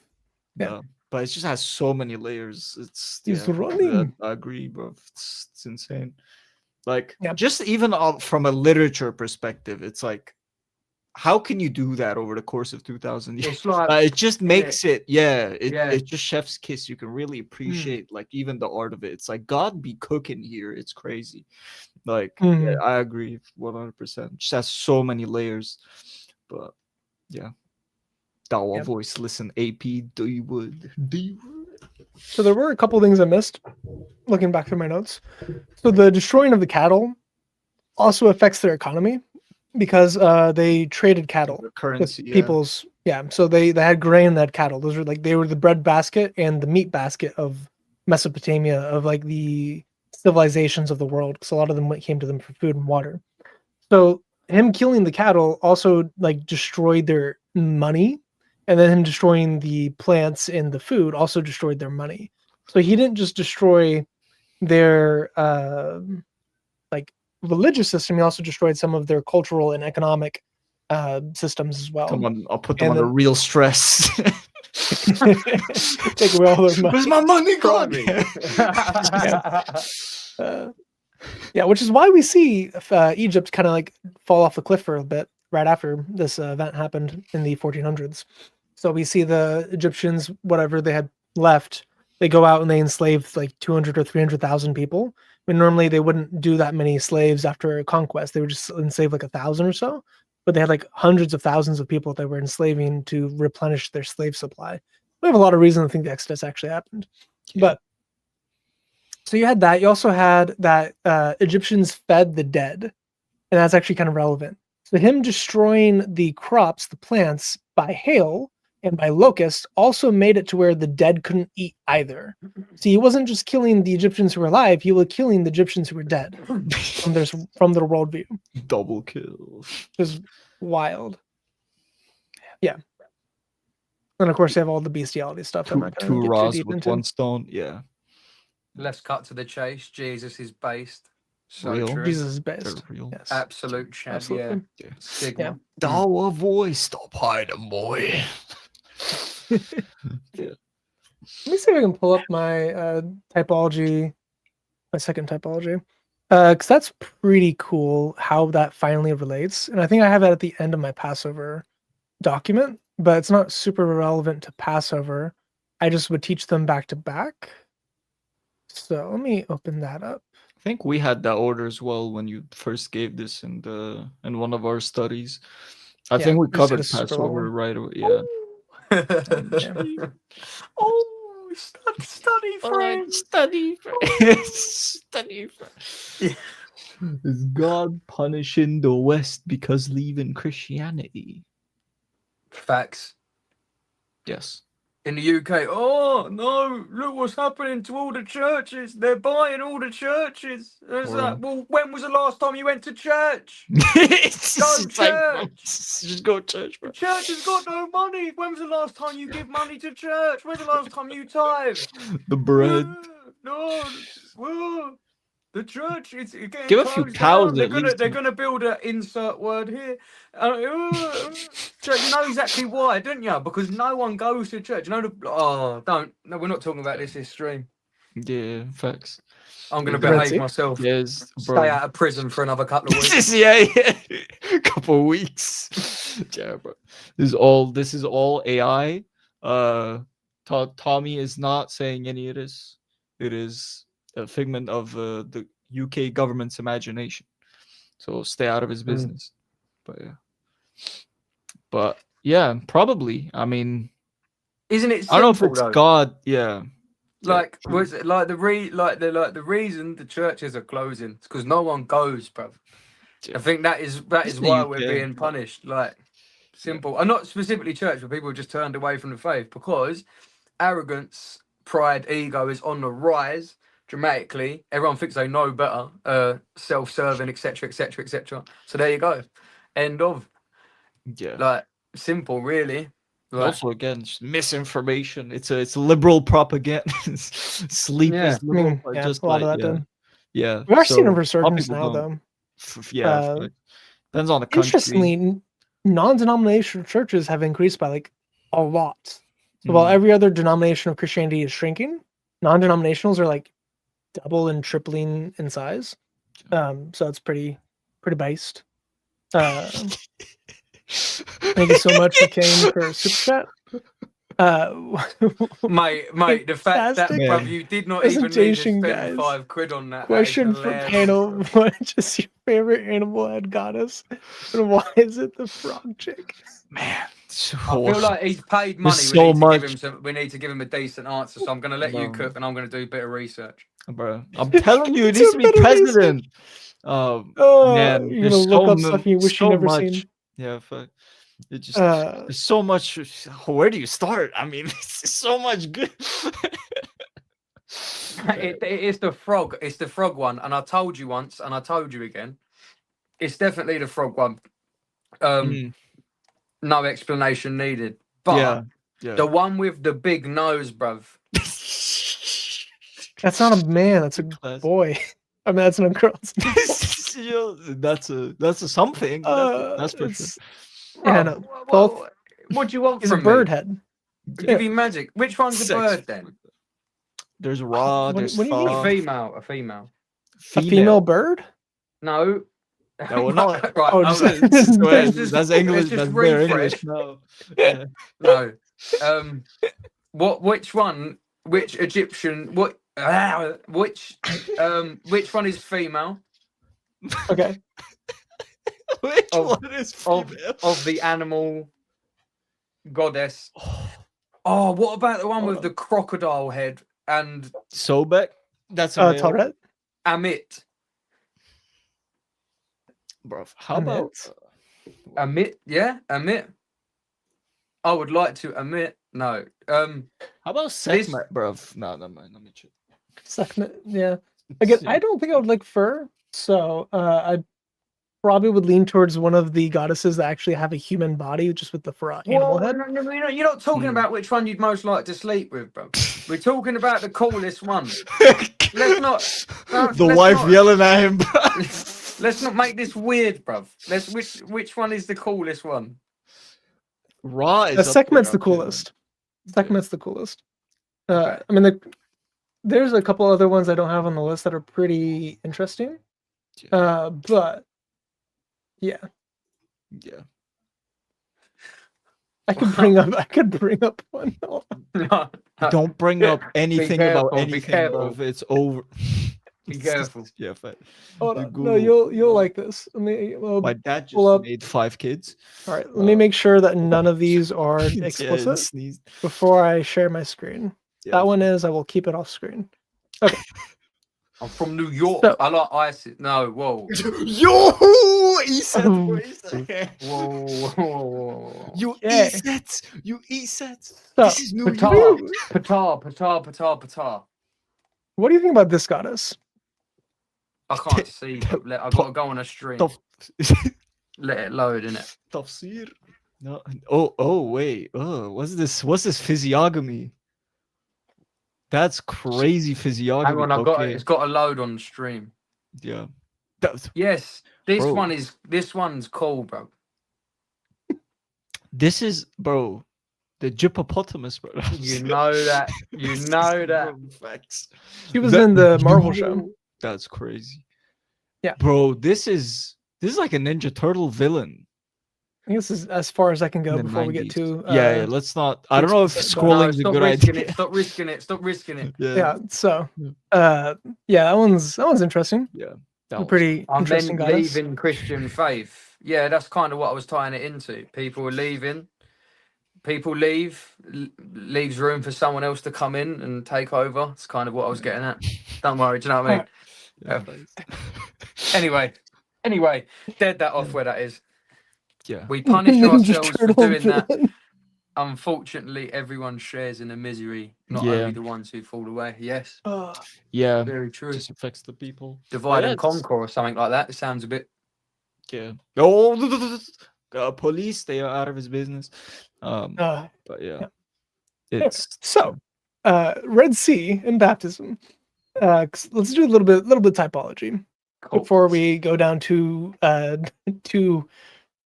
Yeah. No, but it just has so many layers.
It's running.
I agree, bro. It's insane. Like, just even from a literature perspective, it's like, how can you do that over the course of 2,000 years? It just makes it just chef's kiss. You can really appreciate like even the art of it. It's like God be cooking here. It's crazy. Like I agree 100%. Just has so many layers. But yeah, Dawa voice. Listen, AP. Do you would?
So there were a couple things I missed looking back through my notes. So the destroying of the cattle also affects their economy, because they traded cattle,
currency,
with people's so they had grain, they had cattle. Those were they were the bread basket and the meat basket of Mesopotamia, of like the civilizations of the world, because a lot of them came to them for food and water. So him killing the cattle also like destroyed their money, and then him destroying the plants and the food also destroyed their money. So he didn't just destroy their like religious system, he also destroyed some of their cultural and economic systems as well.
I'll put them under real stress.
Take away all their money.
Where's my money gone?
Which is why we see Egypt kind of like fall off the cliff for a bit right after this event happened in the 1400s. So we see the Egyptians, whatever they had left, they go out and they enslave like 200 or 300,000 people. I mean, normally they wouldn't do that many slaves after a conquest. They would just enslave like 1,000 or so, but they had like hundreds of thousands of people that they were enslaving to replenish their slave supply. We have a lot of reason to think the Exodus actually happened. But so you had that. You also had that Egyptians fed the dead, and that's actually kind of relevant. So him destroying the crops, the plants, by hail and by locusts also made it to where the dead couldn't eat either. See, he wasn't just killing the Egyptians who were alive, he was killing the Egyptians who were dead from their worldview.
Double kill.
It was wild. Yeah. And of course, you have all the bestiality stuff.
Two raws with one stone. Yeah.
Let's cut to the chase. Jesus is based. So
real.
True.
Jesus is based.
Real.
Yes.
Absolute champ. Yeah. Sigma.
Dawa voice. Stop hiding, boy.
Let me see if I can pull up my typology, my second typology, because that's pretty cool how that finally relates. And I think I have that at the end of my Passover document, but it's not super relevant to Passover. I just would teach them back to back. So let me open that up.
I think we had that order as well when you first gave this in one of our studies. I think we covered Passover right away. Yeah.
Oh, study friend.
Study friend. Study friend. Is God punishing the West because leaving Christianity?
Facts.
Yes.
In the UK, oh no, look what's happening to all the churches. They're buying all the churches. It's like, well, when was the last time you went to church? Go church.
Just go to church, bro.
The church has got no money. When was the last time you give money to church? When's the last time you tithe?
The bread.
No. The church, it's getting
Give a few
closed
cows
down. They're
at
gonna
least.
they're gonna build an insert word here. Church, you know exactly why, don't you? Because no one goes to church. You know don't. No, we're not talking about this stream.
Yeah, facts.
I'm gonna
Red
behave
Sea?
myself.
Yes,
Stay
bro.
out of prison for another couple of weeks.
Yeah. Couple of weeks. Yeah, bro. This is all AI. Tommy is not saying any of this. It is a figment of the UK government's imagination. So stay out of his business. But yeah, probably. I mean,
Isn't it
I don't know if
simple
it's
though?
God. Yeah.
Like, was it like the reason the churches are closing? It's because no one goes, bro. I think that is
It's the
why
UK.
we're being punished. Like, simple. And not specifically church, but people just turned away from the faith because arrogance, pride, ego is on the rise dramatically. Everyone thinks they know better, self-serving, etc., etc., etc. So there you go. End of.
Yeah.
Like, simple, really. Like,
Also, again, just misinformation. It's liberal propaganda. Sleep
Yeah.
is liberal,
yeah,
just
a lot
like
of that done.
yeah.
We are seeing a
So,
resurgence
people
now,
don't.
though.
Yeah, depends on the country.
Interestingly, non-denominational churches have increased by like a lot. So while
Mm.
every other denomination of Christianity is shrinking, non-denominationals are like double and tripling in size. So it's pretty based. Thank you so much, McCain, for super chat.
Mate, the fact that,
Fantastic
bruv, you did not even need to
presentation,
spend
guys.
£5 on that.
Question
That is
for
hilarious,
panel:
bro.
what is your favorite animal head goddess, and why is it the frog chick?
Man,
I feel like he's paid money.
There's
We
so
need to give
much.
him we need to give him a decent answer. So I'm gonna let you
No.
cook, and I'm gonna do a bit of research.
Bro, I'm telling you, it
Do
needs to
a
be
bit of research.
president. Man,
You're gonna
there's
look
so
up stuff you wish you
so
never
much.
seen.
Yeah, fuck. It just there's so much. Where do you start? I mean, it's so much good.
It is the frog. It's the frog one, and I told you once, and I told you again. It's definitely the frog one. No explanation needed. But
yeah.
the one with the big nose, bruv.
That's not a man. That's a boy. I mean, that's not a girl.
That's a something. That's for sure.
Yeah, no. Both.
What do you want
He's
from
a bird
me?
head.
Give you magic. Which one's a bird then?
There's raw. There's
what do you
A
mean?
female. A female.
A female bird?
No.
No, not.
Right.
Oh,
That's English. That's their English. No. Yeah.
No. Which one? Which Egyptian? Which one is female?
Okay.
Which one is female?
Of the animal goddess? Oh, what about the one with the crocodile head and
Sobek? That's a male.
Tauret?
Amit.
Bro, how about
Amit? Yeah, Amit. I would like to admit. No.
How about Sekhmet, bro? No, never mind. Let me check.
Sekhmet, yeah. Again, I don't think I would like fur, so I probably would lean towards one of the goddesses that actually have a human body, just with the fur animal head.
No, you're not talking about which one you'd most like to sleep with, bro. We're talking about the coolest one. Let's not.
Yelling at him, bro.
Let's not make this weird, bruv. Which one is the coolest one?
Raw is
Sekhmet's the coolest. Sekhmet's the coolest. I mean, there's a couple other ones I don't have on the list that are pretty interesting. But yeah. I could bring up one.
No. Don't bring up anything about anything, bro. It's over.
Be careful.
Yeah, fine.
Hold on. No, you'll like this.
My dad just made 5 kids.
All right, let me make sure that none of these are explicit before I share my screen. That one is. I will keep it off screen. Okay.
I'm from New York. So, I like ISIS. No, whoa.
Yo, he said.
Whoa.
You eat sets. You eat sets.
So,
this is New York.
Patar.
What do you think about this goddess?
I can't see. I've got to go on a stream. Let it load, innit?
Tafsir. No. Oh, wait. What's this physiognomy? That's crazy physiognomy.
Hang on, it's got a load on the stream.
Yeah.
Yes, this
Bro.
one's cool, bro.
This is, bro, the hippopotamus, bro.
You know that. You know that.
Bro, facts.
She was in the Marvel
Yo,
show.
That's crazy.
Yeah.
Bro, this is like a Ninja Turtle villain
I think this is as far as I can
in
go
the
before we get
90s.
to
Yeah, let's not. I don't know if
explicit, but-
No,
scrolling's a
stop
good
risking
idea.
it. Stop risking it. Stop risking it.
Yeah. So, yeah, that one's interesting.
Yeah.
A
That
pretty
I
interesting
meant
goddess.
leaving Christian faith. Yeah, that's kind of what I was tying it into. People are leaving. People leaves room for someone else to come in and take over. It's kind of what I was getting at. Don't worry, do you know what I mean?
Yeah,
Anyway, dead that off where that is.
yeah.
We punish
Ninja
ourselves for
Turtle
doing that.
villain.
Unfortunately, everyone shares in the misery, not
Yeah.
only the ones who fall away. Yes,
Yeah.
very true.
Just affects the people.
Divide
yeah,
and conquer or something like that. It sounds a bit.
Yeah. Oh, police, they are out of his business. But yeah. It's
So, Red Sea and baptism. Let's do a little bit typology
Cool.
before we go down too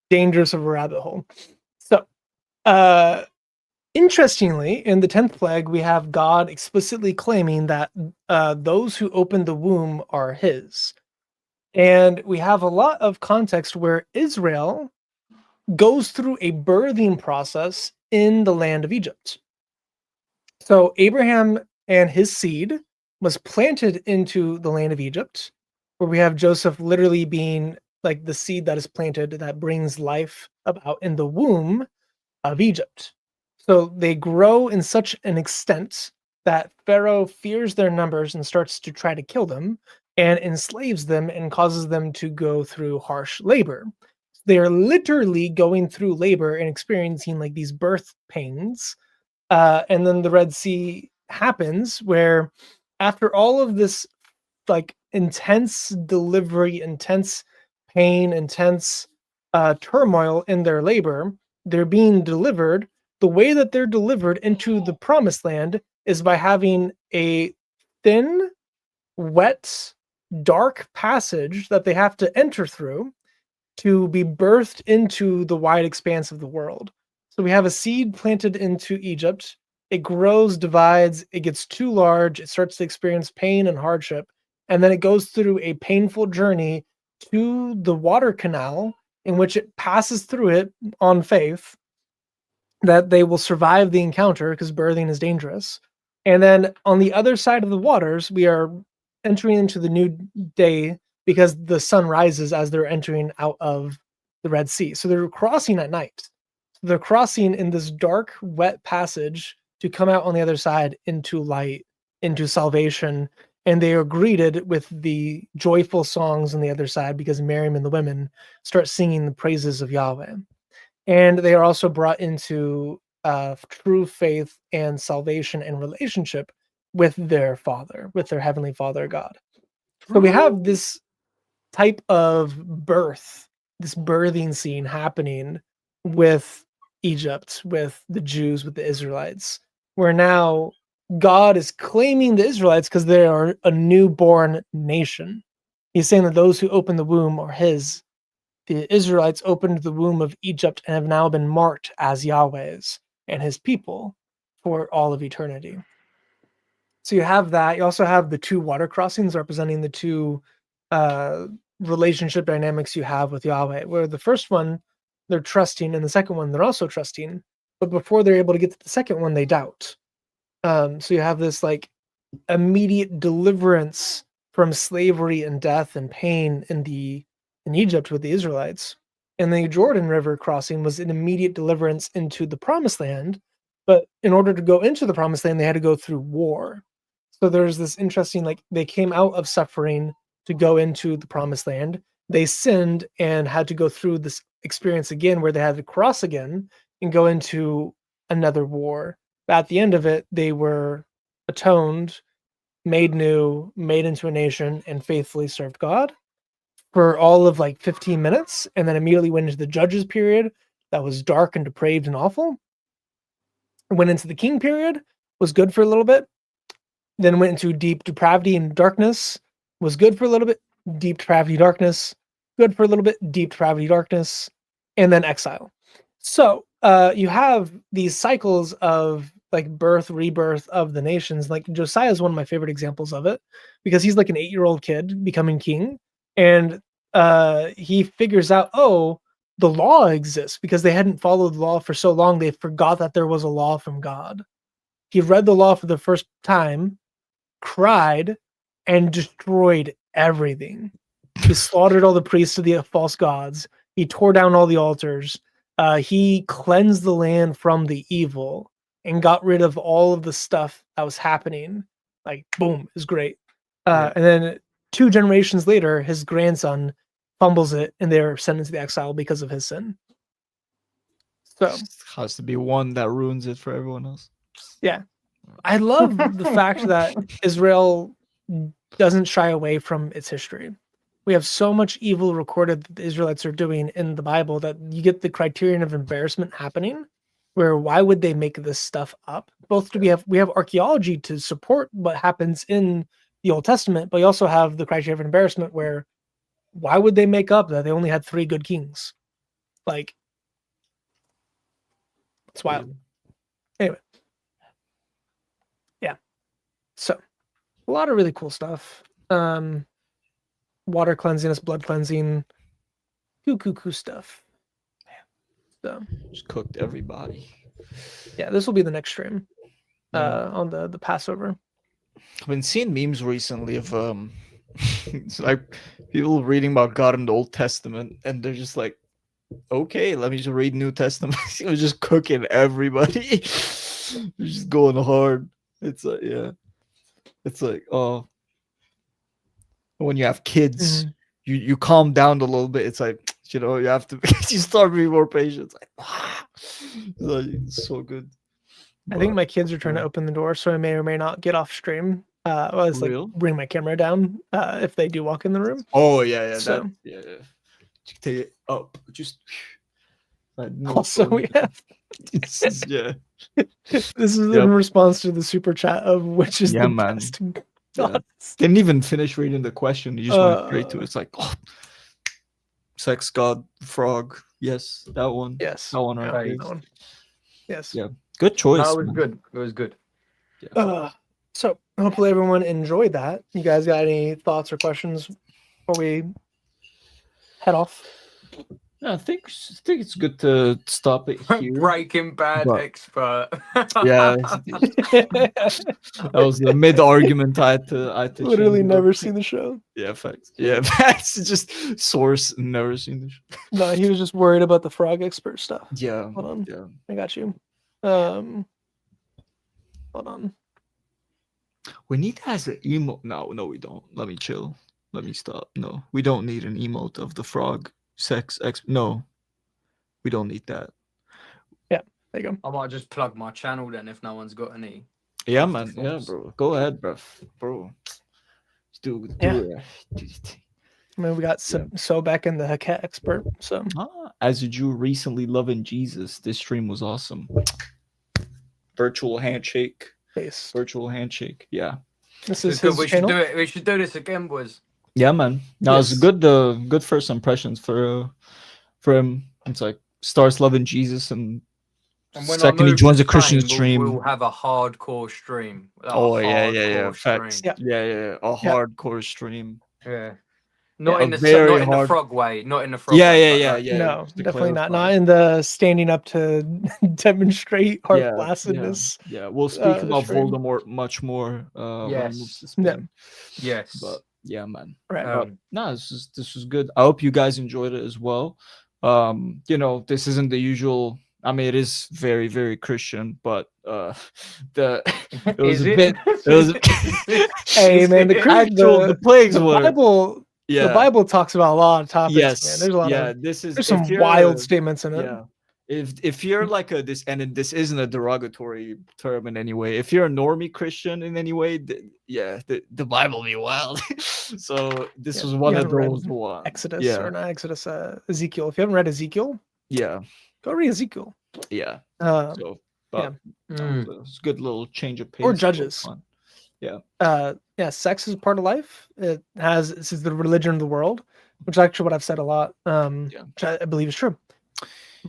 dangerous of a rabbit hole. So, interestingly, in the 10th plague, we have God explicitly claiming that those who open the womb are his. And we have a lot of context where Israel goes through a birthing process in the land of Egypt. So Abraham and his seed was planted into the land of Egypt, where we have Joseph literally being like the seed that is planted that brings life about in the womb of Egypt. So they grow in such an extent that Pharaoh fears their numbers and starts to try to kill them and enslaves them and causes them to go through harsh labor. They are literally going through labor and experiencing like these birth pains. And then the Red Sea happens where after all of this like intense delivery, intense pain, intense turmoil in their labor, they're being delivered. The way that they're delivered into the promised land is by having a thin, wet, dark passage that they have to enter through to be birthed into the wide expanse of the world. So we have a seed planted into Egypt. It grows, divides, it gets too large, it starts to experience pain and hardship, and then it goes through a painful journey to the water canal in which it passes through it on faith that they will survive the encounter because birthing is dangerous. And then on the other side of the waters, we are entering into the new day because the sun rises as they're entering out of the Red Sea. So they're crossing at night. They're crossing in this dark, wet passage to come out on the other side into light, into salvation. And they are greeted with the joyful songs on the other side because Miriam and the women start singing the praises of Yahweh. And they are also brought into true faith and salvation and relationship with their Father, with their Heavenly Father God. So we have this type of birth, this birthing scene happening with Egypt, with the Jews, with the Israelites, where now God is claiming the Israelites because they are a newborn nation. He's saying that those who open the womb are his. The Israelites opened the womb of Egypt and have now been marked as Yahweh's and his people for all of eternity. So you have that. You also have the two water crossings representing the two relationship dynamics you have with Yahweh, where the first one, they're trusting, and the second one, they're also trusting. But before they're able to get to the second one, they doubt. So you have this like immediate deliverance from slavery and death and pain in Egypt with the Israelites. And the Jordan River crossing was an immediate deliverance into the promised land. But in order to go into the promised land, they had to go through war. So there's this interesting, like they came out of suffering to go into the promised land. They sinned and had to go through this experience again where they had to cross again and go into another war. But at the end of it, they were atoned, made new, made into a nation, and faithfully served God for all of like 15 minutes, and then immediately went into the judges period that was dark and depraved and awful. Went into the king period, was good for a little bit, then went into deep depravity and darkness, was good for a little bit, deep depravity, darkness, good for a little bit, deep depravity, darkness, and then exile. So you have these cycles of like birth, rebirth of the nations. Like Josiah is one of my favorite examples of it because he's like an 8-year-old kid becoming king, and he figures out, oh, the law exists because they hadn't followed the law for so long. They forgot that there was a law from God. He read the law for the first time, cried, and destroyed everything. He slaughtered all the priests of the false gods. He tore down all the altars. He cleansed the land from the evil and got rid of all of the stuff that was happening. Like, boom, is great. And then 2 generations later, his grandson fumbles it, and they're sent into the exile because of his sin. So
has to be one that ruins it for everyone else.
Yeah, I love the fact that Israel doesn't shy away from its history. We have so much evil recorded that the Israelites are doing in the Bible that you get the criterion of embarrassment happening, where why would they make this stuff up? Both do we have archaeology to support what happens in the Old Testament, but you also have the criterion of embarrassment where why would they make up that they only had 3 good kings? Like, it's wild. Anyway. Yeah. So, a lot of really cool stuff. Water cleansing, blood cleansing, cool stuff. So,
just cooked everybody.
Yeah, this will be the next stream on the Passover.
I've been seeing memes recently of it's like people reading about God in the Old Testament, and they're just like, okay, let me just read New Testament. It was just cooking everybody. Just going hard. It's like, yeah. It's like, oh, when you have kids, you calm down a little bit. It's like, you know, you have to you start being more patient. It's like, it's so good.
I think my kids are trying to open the door, so I may or may not get off stream. Well, it's like bring my camera down if they do walk in the room.
Oh yeah.
So
yeah. Take it up. Just
also we have
yeah.
This is in response to the super chat of which is the best.
Didn't even finish reading the question. You just went straight to it. It's like, oh, sex god frog. Yes, that one.
Yes,
that one. Right.
That one. Yes.
Yeah. Good choice.
That was good. It was good.
Yeah.
So hopefully everyone enjoyed that. You guys got any thoughts or questions before we head off?
Yeah, I think it's good to stop it here.
Breaking Bad expert.
Yeah, that was the mid argument. I had to
literally never seen the show.
Yeah, facts. Yeah, facts. Just source never seen the show.
No, he was just worried about the frog expert stuff.
Yeah,
hold on.
Yeah,
I got you. Hold on.
We need as an emote. No, we don't. Let me chill. Let me stop. No, we don't need an emote of the frog. No, we don't need that.
Yeah, there you go.
I might just plug my channel then if no one's got any.
Yeah, man. Yeah, bro. Go ahead, bro. Do it.
I mean, we got Sobek and the Haket expert. So,
as a Jew recently loving Jesus, this stream was awesome. Virtual handshake. Virtual handshake. Yeah.
This is his channel.
Should do it. We should do this again, boys.
Yeah, man. No, it's good. Good first impressions for him. It's like starts loving Jesus, and
when
second he joins a Christian stream,
we'll have a hardcore stream.
Yeah. Facts. Yeah. A hardcore stream.
Yeah. Not in the frog way. Not in the frog
way. Yeah.
No, definitely not. Not in the standing up to demonstrate our blessedness.
Yeah. We'll speak about Voldemort much more.
Yes. Yes.
But yeah, man.
Right.
No, this was good. I hope you guys enjoyed it as well. You know, this isn't the usual. I mean, it is very, very Christian, but it was a bit.
Hey, man, the
plagues
the
were.
Bible. Yeah. The Bible talks about a lot of topics.
Yes.
Man. There's a lot of.
There's
some wild statements in it.
Yeah. If you're like this isn't a derogatory term in any way. If you're a normie Christian in any way, the Bible be wild. So this was one of those ones.
Exodus or not Exodus, Ezekiel. If you haven't read Ezekiel, go read Ezekiel.
Yeah.
It's
it's a good little change of pace.
Or Judges.
Yeah.
Yeah, sex is part of life. This is the religion of the world, which is actually what I've said a lot.
Yeah.
Which I believe is true.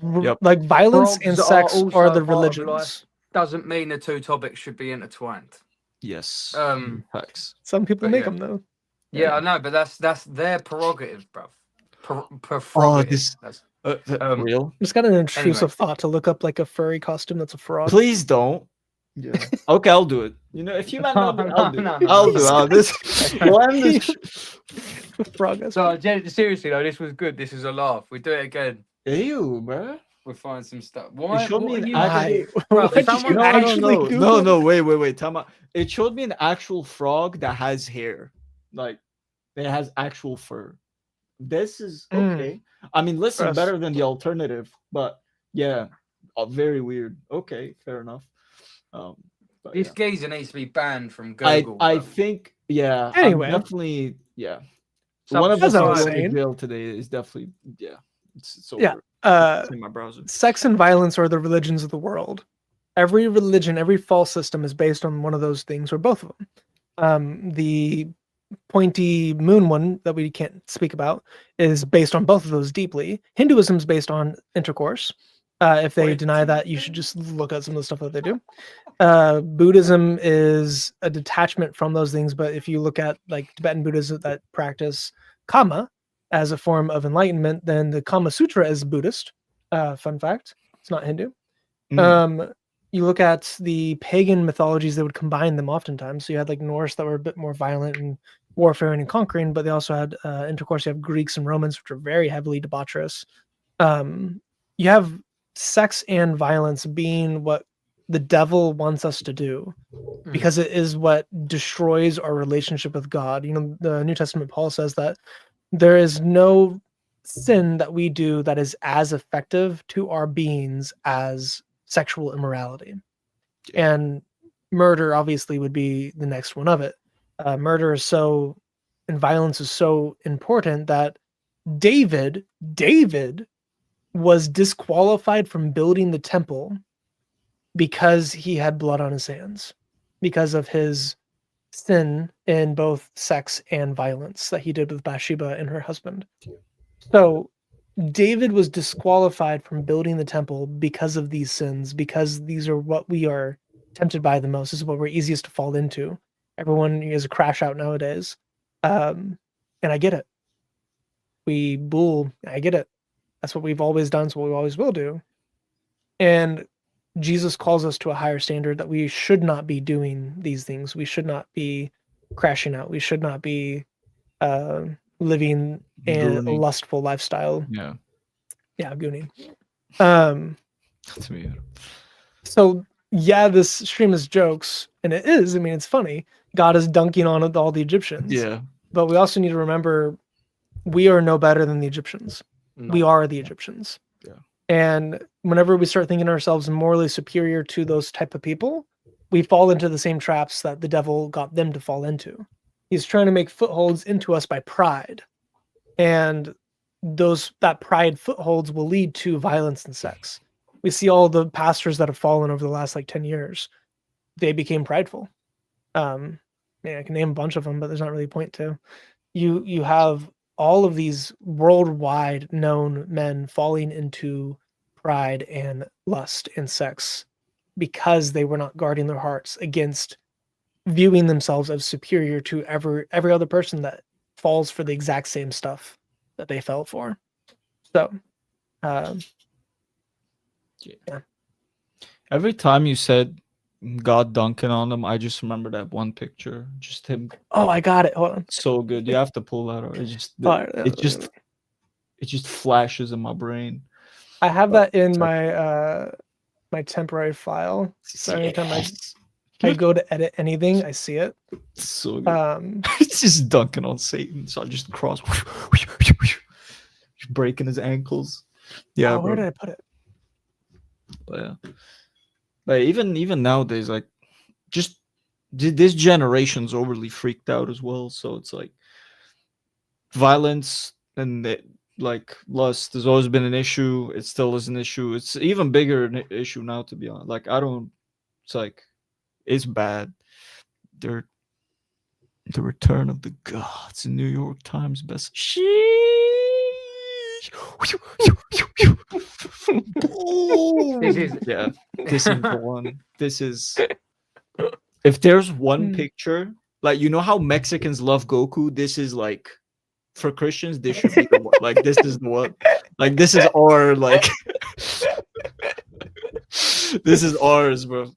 Yep.
Like violence and
Frogs are
sex
also
are the
a part of
religions.
life. Doesn't mean the two topics should be intertwined.
Yes. Facts.
Some people
But
make
yeah.
them though.
Yeah, I know, but that's their prerogative, bruv.
Oh,
Prerogative.
this
That's,
real?
Just got an intrusive
Anyway.
thought to look up like a furry costume that's a frog.
Please don't. Yeah. Okay, I'll do it. You know, if you man, I'll do it. I'll do it.
No,
I'll do it.
no.
This. We'll end this.
Frog.
So seriously though, this was good. This is a laugh. We do it again.
Ew, bro.
We'll find some stuff.
It
Why?
showed me
What are
an
you
actual.
Bro,
What did
someone
you
No,
actually
no,
do?
no, no, wait. Time out. It showed me an actual frog that has hair, like it has actual fur. This is okay. I mean, listen,
Gross.
better than the alternative, but yeah, very weird. Okay, fair enough. But
This
yeah.
geezer needs to be banned from Google.
I
bro.
think yeah.
Anyway.
I'm definitely yeah.
Some
One of us
As I was
going to
saying.
jail today is definitely yeah. It's over.
Yeah.
It's in my browser.
Sex and violence are the religions of the world. Every religion, every false system is based on one of those things or both of them. The pointy moon one that we can't speak about is based on both of those deeply. Hinduism is based on intercourse. If they deny that, you should just look at some of the stuff that they do. Buddhism is a detachment from those things, but if you look at like Tibetan Buddhism that practice Kama as a form of enlightenment, then the Kama Sutra is Buddhist. Fun fact, it's not Hindu. You look at the pagan mythologies that would combine them oftentimes. So you had like Norse that were a bit more violent and warfaring and conquering, but they also had intercourse. You have Greeks and Romans, which are very heavily debaucherous. You have sex and violence being what the devil wants us to do because it is what destroys our relationship with God. You know, the New Testament, Paul says that there is no sin that we do that is as effective to our beings as sexual immorality. And murder obviously would be the next one of it. Murder is so, and violence is so important that David was disqualified from building the temple because he had blood on his hands, because of his sin in both sex and violence that he did with Bathsheba and her husband. So David was disqualified from building the temple because of these sins, because these are what we are tempted by the most. This is what we're easiest to fall into. Everyone is a crash out nowadays. And I get it. I get it. That's what we've always done. It's what we always will do. And Jesus calls us to a higher standard that we should not be doing these things. We should not be crashing out. We should not be living a lustful lifestyle.
Yeah.
Yeah, gooning.
That's weird.
So yeah, this stream is jokes, and it is. I mean, it's funny. God is dunking on all the Egyptians.
Yeah.
But we also need to remember we are no better than the Egyptians.
No.
We are the Egyptians.
Yeah.
And whenever we start thinking ourselves morally superior to those type of people, we fall into the same traps that the devil got them to fall into. He's trying to make footholds into us by pride. And that pride footholds will lead to violence and sex. We see all the pastors that have fallen over the last like 10 years. They became prideful. I can name a bunch of them, but there's not really a point to. You have all of these worldwide known men falling into pride and lust and sex because they were not guarding their hearts against viewing themselves as superior to every other person that falls for the exact same stuff that they fell for. So, yeah.
Every time you said God dunking on them, I just remember that one picture. Just him.
Oh, I got it. Hold on.
So good. You have to pull that out. It just flashes in my brain.
I have that in my my temporary file. So anytime I go to edit anything, I see it.
So good. It's just dunking on Satan. So I just cross, breaking his ankles. Yeah.
Where did I put it?
But yeah. Like even nowadays, like just this generation's overly freaked out as well. So it's like violence and like lust has always been an issue. It still is an issue. It's even bigger an issue now, to be honest. Like it's like it's bad. The Return of the Gods, New York Times best.
This is
Yeah, this is the one. This is. If there's one
Hmm.
picture, like you know how Mexicans love Goku, this is like for Christians. This should be the one. Like this is the one. Like this is our like. This is ours, bro.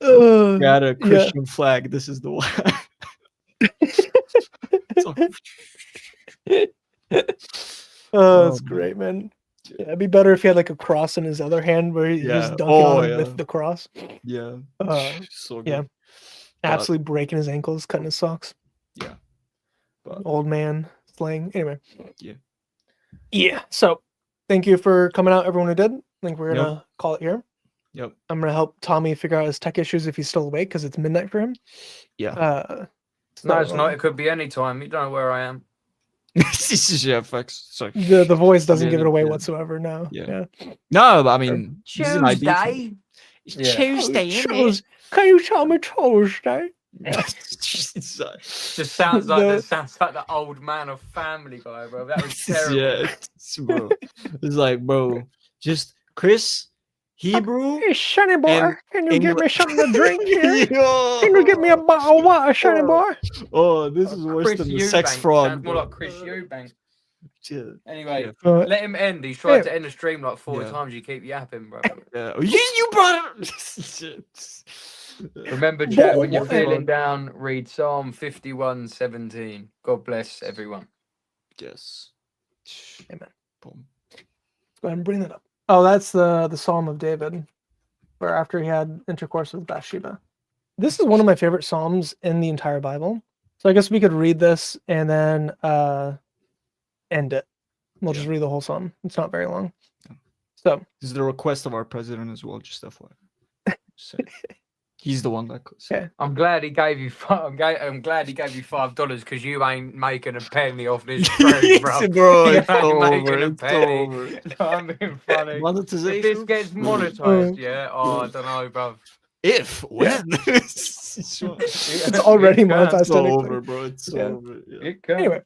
Got a Christian flag. This is the one.
It's great, man. Yeah, it'd be better if he had like a cross in his other hand where he was dunking on him with the cross.
Yeah. So good.
Yeah. Absolutely breaking his ankles, cutting his socks.
Yeah. But,
old man slang. Anyway.
Yeah.
Yeah. So thank you for coming out, everyone who did. I think we're gonna call it here.
Yep.
I'm gonna help Tommy figure out his tech issues if he's still awake because it's midnight for him.
Yeah.
No, it's not. It could be any time. You don't know where I am.
Yeah, facts. Sorry.
The voice doesn't give it away whatsoever now.
Yeah. No, I mean
Tuesday.
Tuesday. Can you tell me Tuesday?
Just sounds like the old man of Family Guy, bro. That was terrible.
Yeah, bro. It's like, bro, just Chris, Hebrew.
Hey, Sonny boy, can you get me something to drink here?
Can
you get me a bottle of water, Sonny boy?
Oh, this is worse than the sex frog.
Sounds more like Chris Eubank.
Yeah.
Anyway, let him end. He's tried to end the stream like 4 times. You keep yapping, bro.
Yeah. You brought it.
Remember, chat, when you're feeling down, read Psalm 51:17. God bless everyone.
Yes.
Amen.
Boom.
Let's go ahead and bring that up. Oh, that's the Psalm of David, where after he had intercourse with Bathsheba. This is one of my favorite Psalms in the entire Bible. So I guess we could read this and then end it. We'll just read the whole Psalm. It's not very long. So
this is the request of our president as well, just FYI. He's the one that goes.
Yeah.
I'm glad he gave you. I'm glad he gave you $5 because you ain't making a penny off this stream, bro.
Bro,
you
it's
ain't
over.
making a
It's
penny.
over.
No, I'm being funny.
Monetization.
If this gets monetized, yeah. Oh, I don't know, bro.
When?
It's already monetized.
It's over, bro. It's over. Yeah.
Anyway,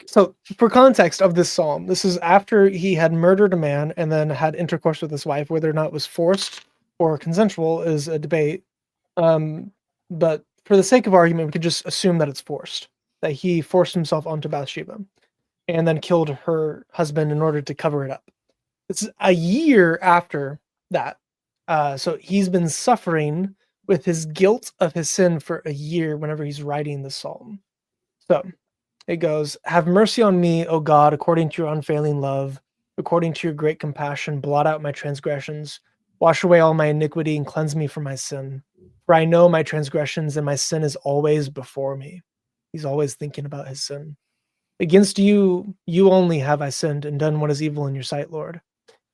so for context of this psalm, this is after he had murdered a man and then had intercourse with his wife. Whether or not it was forced or consensual is a debate. But for the sake of argument, we could just assume that it's forced, that he forced himself onto Bathsheba and then killed her husband in order to cover it up. It's a year after that. So he's been suffering with his guilt of his sin for a year whenever he's writing the psalm. So it goes, "Have mercy on me, O God, according to your unfailing love, according to your great compassion, blot out my transgressions, wash away all my iniquity and cleanse me from my sin. For I know my transgressions and my sin is always before me." He's always thinking about his sin. "Against you, you only have I sinned and done what is evil in your sight, Lord.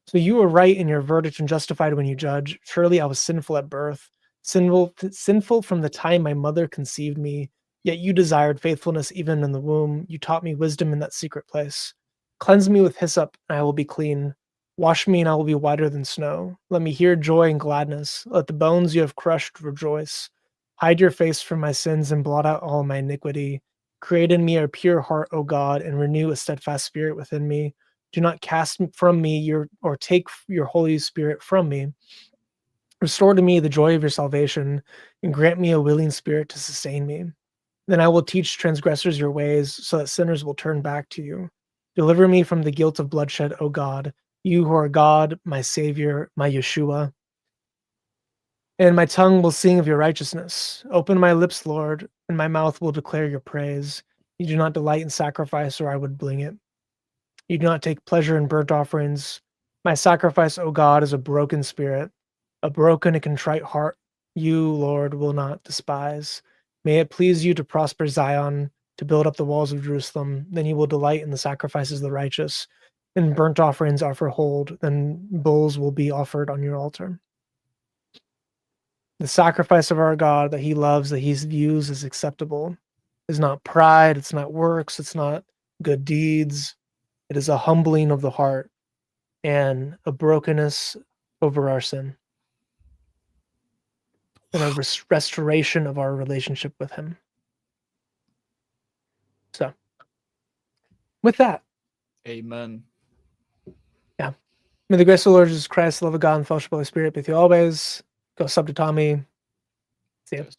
So you were right in your verdict and justified when you judge. Surely I was sinful at birth, sinful from the time my mother conceived me. Yet you desired faithfulness even in the womb. You taught me wisdom in that secret place. Cleanse me with hyssop, and I will be clean. Wash me, and I will be whiter than snow. Let me hear joy and gladness. Let the bones you have crushed rejoice. Hide your face from my sins and blot out all my iniquity. Create in me a pure heart, O God, and renew a steadfast spirit within me. Do not cast from me or take your Holy Spirit from me. Restore to me the joy of your salvation and grant me a willing spirit to sustain me. Then I will teach transgressors your ways so that sinners will turn back to you. Deliver me from the guilt of bloodshed, O God, you who are God, my Savior, my Yeshua. And my tongue will sing of your righteousness. Open my lips, Lord, and my mouth will declare your praise. You do not delight in sacrifice, or I would bring it. You do not take pleasure in burnt offerings. My sacrifice, O God, is a broken spirit, a broken and contrite heart. You, Lord, will not despise. May it please you to prosper Zion, to build up the walls of Jerusalem. Then you will delight in the sacrifices of the righteous, and burnt offerings are for hold. Then bulls will be offered on your altar. The sacrifice of our God that he loves, that he views as acceptable, is not pride, it's not works, it's not good deeds. It is a humbling of the heart and a brokenness over our sin and a restoration of our relationship with him. So, with that,
Amen.
yeah. May the grace of the Lord Jesus Christ, the love of God, and the fellowship of the Holy Spirit be with you always. Go sub to Tommy. See you.
Yes.